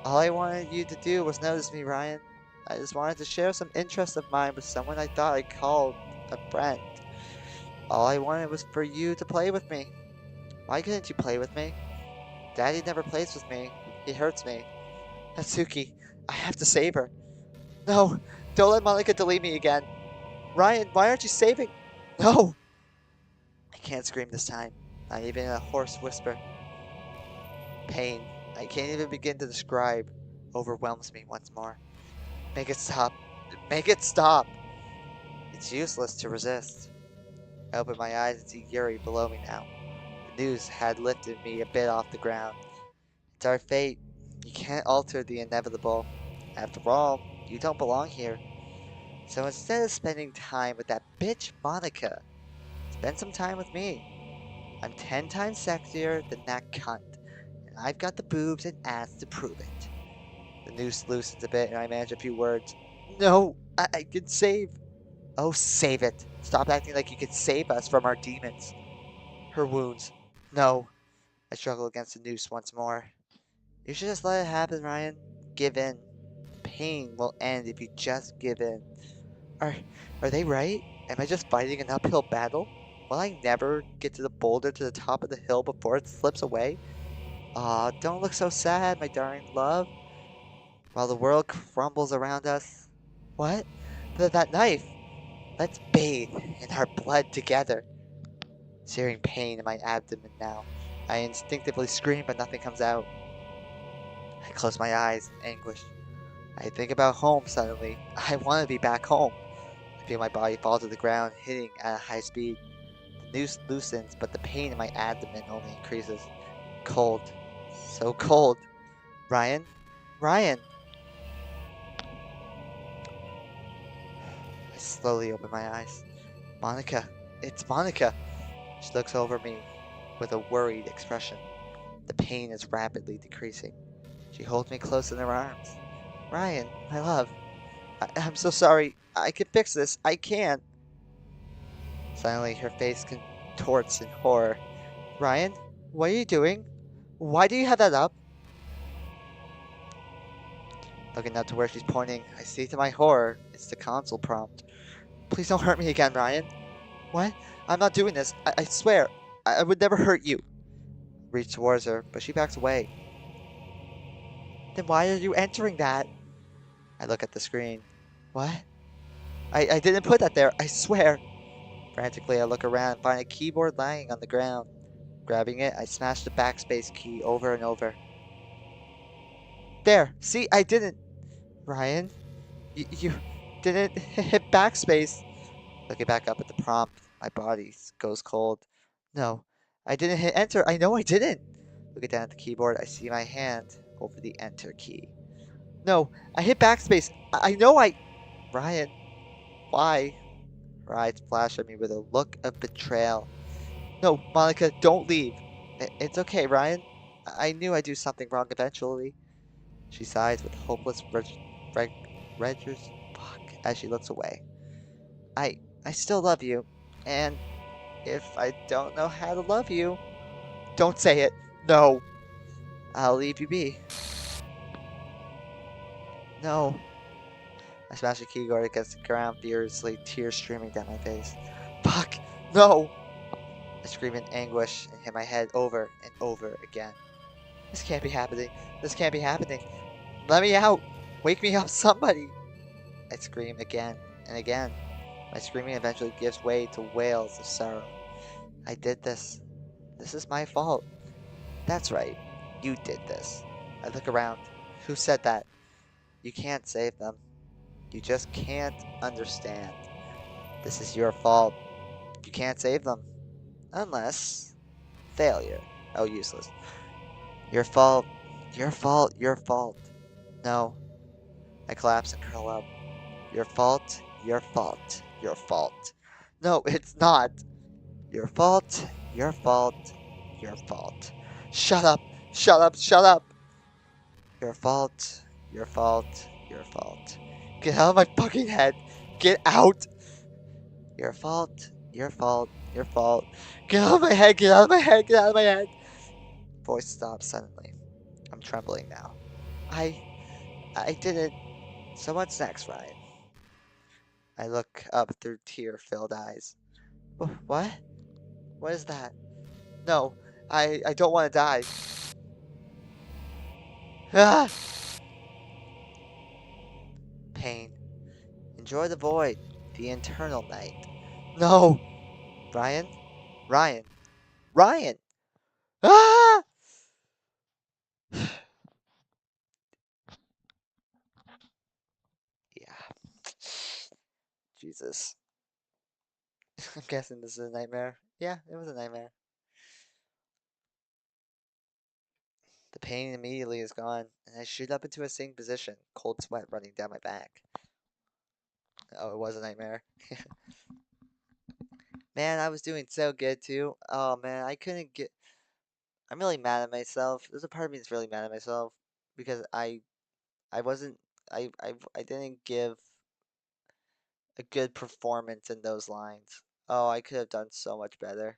All I wanted you to do was notice me, Ryan. I just wanted to share some interest of mine with someone I thought I called a friend. All I wanted was for you to play with me. Why couldn't you play with me? Daddy never plays with me. He hurts me. Natsuki, I have to save her. No, don't let Monica delete me again. Ryan, why aren't you saving? No! I can't scream this time, not even in a hoarse whisper. Pain, I can't even begin to describe, overwhelms me once more. Make it stop. Make it stop! It's useless to resist. I open my eyes and see Yuri below me now. The news had lifted me a bit off the ground. It's our fate. You can't alter the inevitable. After all, you don't belong here. So instead of spending time with that bitch Monica, spend some time with me. I'm 10 times sexier than that cunt, and I've got the boobs and ass to prove it. The noose loosens a bit, and I manage a few words. No, I can save. Oh, save it. Stop acting like you can save us from our demons. Her wounds. No. I struggle against the noose once more. You should just let it happen, Ryan. Give in. The pain will end if you just give in. Are, are they right? Am I just fighting an uphill battle? Will I never get to the boulder to the top of the hill before it slips away? Aw, don't look so sad, my darling love. While the world crumbles around us. What? That knife! Let's bathe in our blood together. Searing pain in my abdomen now. I instinctively scream, but nothing comes out. I close my eyes in anguish. I think about home suddenly. I want to be back home. I feel my body fall to the ground, hitting at a high speed. The noose loosens, but the pain in my abdomen only increases. Cold. So cold. Ryan? Ryan! I slowly open my eyes. Monica. It's Monica. She looks over me with a worried expression. The pain is rapidly decreasing. She holds me close in her arms. Ryan, my love. I'm so sorry. I can fix this. I can. Suddenly, her face contorts in horror. Ryan, what are you doing? Why do you have that up? Looking up to where she's pointing, I see to my horror, it's the console prompt. Please don't hurt me again, Ryan. What? I'm not doing this. I swear. I would never hurt you. Reach towards her, but she backs away. Then why are you entering that? I look at the screen. What? I didn't put that there, I swear. Frantically, I look around and find a keyboard lying on the ground. Grabbing it, I smash the backspace key over and over. There! See, I didn't! Ryan, you didn't hit backspace. Looking back up at the prompt, my body goes cold. No, I didn't hit enter. I know I didn't. Looking down at the keyboard, I see my hand over the enter key. No, I hit backspace. I know I... Ryan, why? Her eyes flash at me with a look of betrayal. No, Monica, don't leave. It's okay, Ryan. I knew I'd do something wrong eventually. She sighs with hopeless registers fuck as she looks away. I still love you, and if I don't know how to love you, don't say it. No. I'll leave you be. No. I smash the keyboard against the ground furiously, tears streaming down my face. Fuck! No! I scream in anguish and hit my head over and over again. This can't be happening. This can't be happening. Let me out! Wake me up, somebody! I scream again and again. My screaming eventually gives way to wails of sorrow. I did this. This is my fault. That's right. You did this. I look around. Who said that? You can't save them. You just can't understand. This is your fault. You can't save them. Unless. Failure. Oh, useless. Your fault. Your fault. Your fault. No. I collapse and curl up. Your fault. Your fault. Your fault. No, it's not. Your fault. Your fault. Your fault. Shut up. Shut up. Shut up. Your fault. Your fault. Your fault. Get out of my fucking head. Get out. Your fault. Your fault. Your fault. Get out of my head. Get out of my head. Get out of my head. Voice stops suddenly. I'm trembling now. I. I did it. So what's next, Ryan? I look up through tear-filled eyes. What? What is that? No, I don't want to die. Ah! Pain. Enjoy the void, the internal night. No! Ryan? Ryan? Ryan! Ah! Yeah. Jesus. I'm guessing this is a nightmare. Yeah, it was a nightmare. The pain immediately is gone, and I shoot up into a sitting position, cold sweat running down my back. Oh, it was a nightmare. Man, I was doing so good too. Oh man, I couldn't get. I'm really mad at myself. There's a part of me that's really mad at myself because I wasn't I didn't give a good performance in those lines. Oh, I could have done so much better.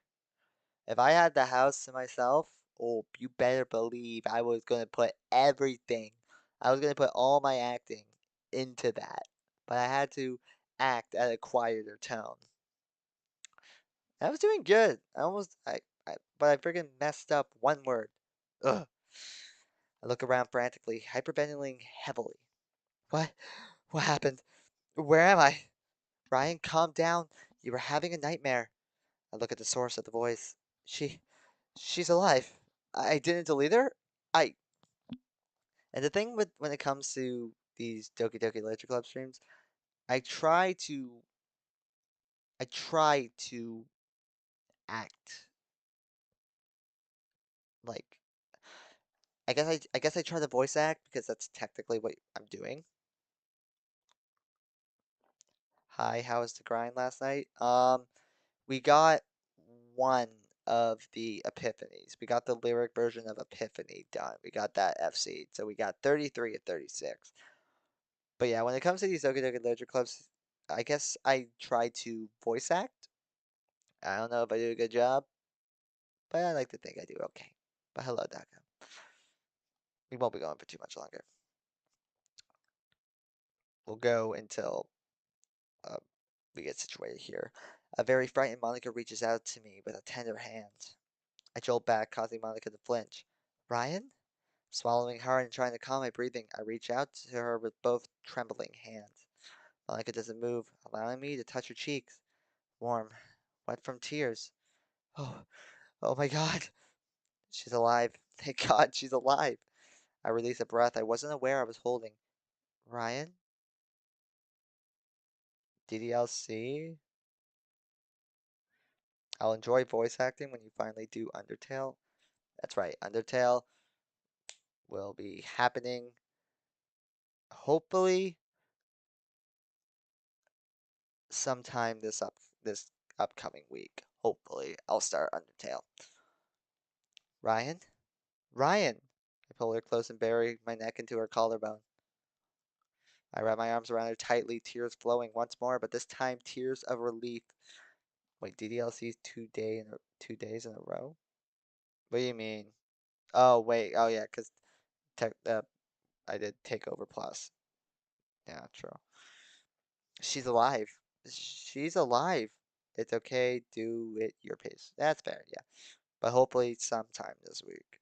If I had the house to myself, oh, you better believe I was gonna put everything. I was gonna put all my acting into that. But I had to act at a quieter tone. I was doing good. But I freaking messed up one word. Ugh. I look around frantically, hyperventilating heavily. What? What happened? Where am I? Ryan, calm down. You were having a nightmare. I look at the source of the voice. She, she's alive. I didn't delete her. I. And the thing with when it comes to these Doki Doki Literature Club streams, I try to, I try to act like. I guess I try to voice act because that's technically what I'm doing. Hi, how was the grind last night? We got one of the epiphanies. We got the lyric version of Epiphany done. We got that FC. So we got 33 and 36. But yeah, when it comes to these Doki Doki Literature Clubs, I guess I try to voice act. I don't know if I do a good job, but I like to think I do okay. But hello, Daka. We won't be going for too much longer. We'll go until uh, we get situated here. A very frightened Monica reaches out to me with a tender hand. I jolt back, causing Monica to flinch. Ryan? Swallowing hard and trying to calm my breathing, I reach out to her with both trembling hands. Monica doesn't move, allowing me to touch her cheeks. Warm, wet from tears. Oh, oh my God. She's alive. Thank God she's alive. I release a breath I wasn't aware I was holding. Ryan? DDLC? I'll enjoy voice acting when you finally do Undertale. That's right, Undertale will be happening hopefully sometime this upcoming week. Hopefully, I'll start Undertale. Ryan? Ryan! I pull her close and bury my neck into her collarbone. I wrap my arms around her tightly, tears flowing once more, but this time tears of relief. Wait, DDLC's 2 days in a row? What do you mean? Oh wait, oh yeah, because I did Takeover Plus. Yeah, true. She's alive. She's alive. It's okay. Do it your pace. That's fair, yeah. But hopefully sometime this week.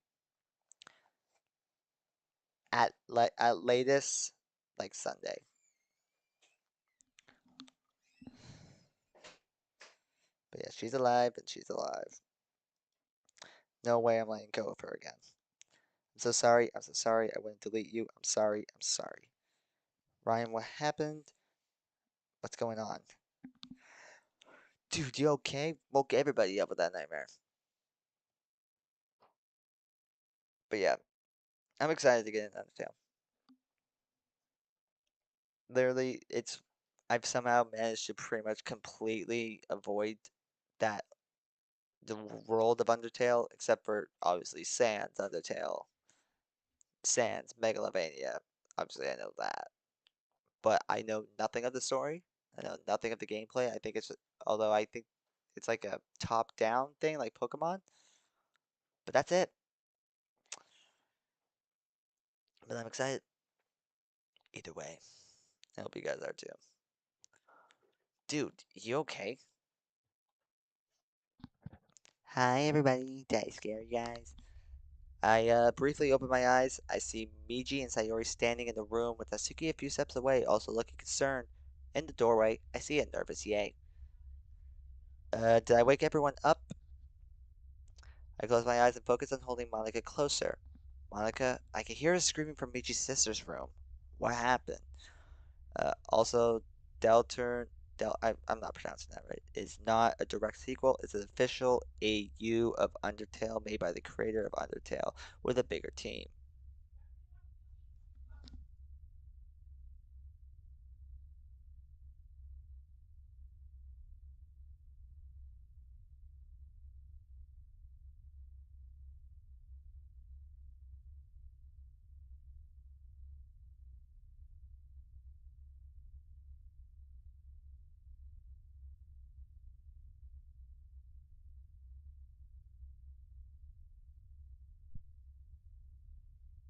At latest, like Sunday. But yeah, she's alive and she's alive. No way I'm letting go of her again. I'm so sorry. I'm so sorry. I wouldn't delete you. I'm sorry. I'm sorry. Ryan, what happened? What's going on? Dude, you okay? Woke everybody up with that nightmare. But yeah, I'm excited to get into Undertale. Literally, I've somehow managed to pretty much completely avoid that the world of Undertale, except for obviously Sans Undertale, Sans Megalovania. Obviously, I know that, but I know nothing of the story. I know nothing of the gameplay. I think although I think it's like a top-down thing, like Pokemon, but that's it. But I'm excited either way. I hope you guys are too. Dude, you okay? Hi, everybody. Did I scare you guys? I briefly open my eyes. I see Miji and Sayori standing in the room with Asuki a few steps away, also looking concerned. In the doorway, I see a nervous Yae. Did I wake everyone up? I close my eyes and focus on holding Monica closer. Monica, I can hear her screaming from Michi's sister's room. What happened? Also, I'm not pronouncing that right, is not a direct sequel. It's an official AU of Undertale made by the creator of Undertale with a bigger team.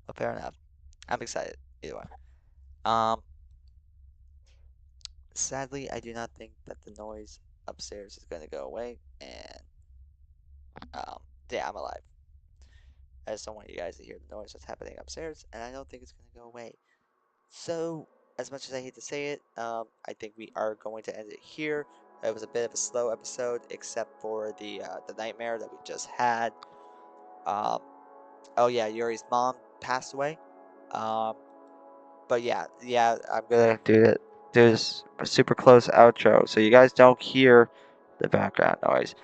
But fair enough. I'm excited either way. Um, Sadly, I do not think that the noise upstairs is going to go away, and yeah, I'm alive. I just don't want you guys to hear the noise that's happening upstairs, and I don't think it's going to go away. So, as much as I hate to say it, I think we are going to end it here. It was a bit of a slow episode, except for the nightmare that we just had. Um, oh yeah, Yuri's mom passed away. Um, but yeah, I'm gonna do this super close outro, so you guys don't hear the background noise.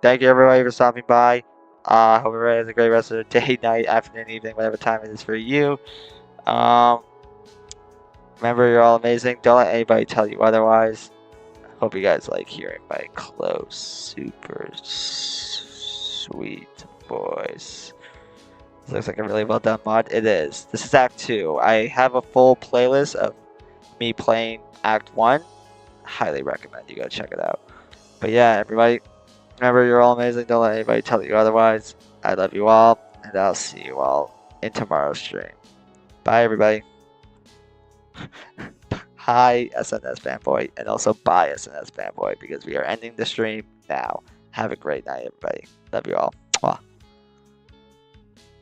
Thank you everybody for stopping by. Hope everybody has a great rest of the day, night, afternoon, evening, whatever time it is for you. Um, Remember, you're all amazing. Don't let anybody tell you otherwise. Hope you guys like hearing my close, super sweet voice. This looks like a really well done mod. It is. This is Act 2. I have a full playlist of me playing Act 1. Highly recommend you go check it out. But yeah, everybody, remember, you're all amazing. Don't let anybody tell you otherwise. I love you all, and I'll see you all in tomorrow's stream. Bye, everybody. Hi, SNS Fanboy, and also bye, SNS Fanboy, because we are ending the stream now. Have a great night, everybody. Love you all. Mwah.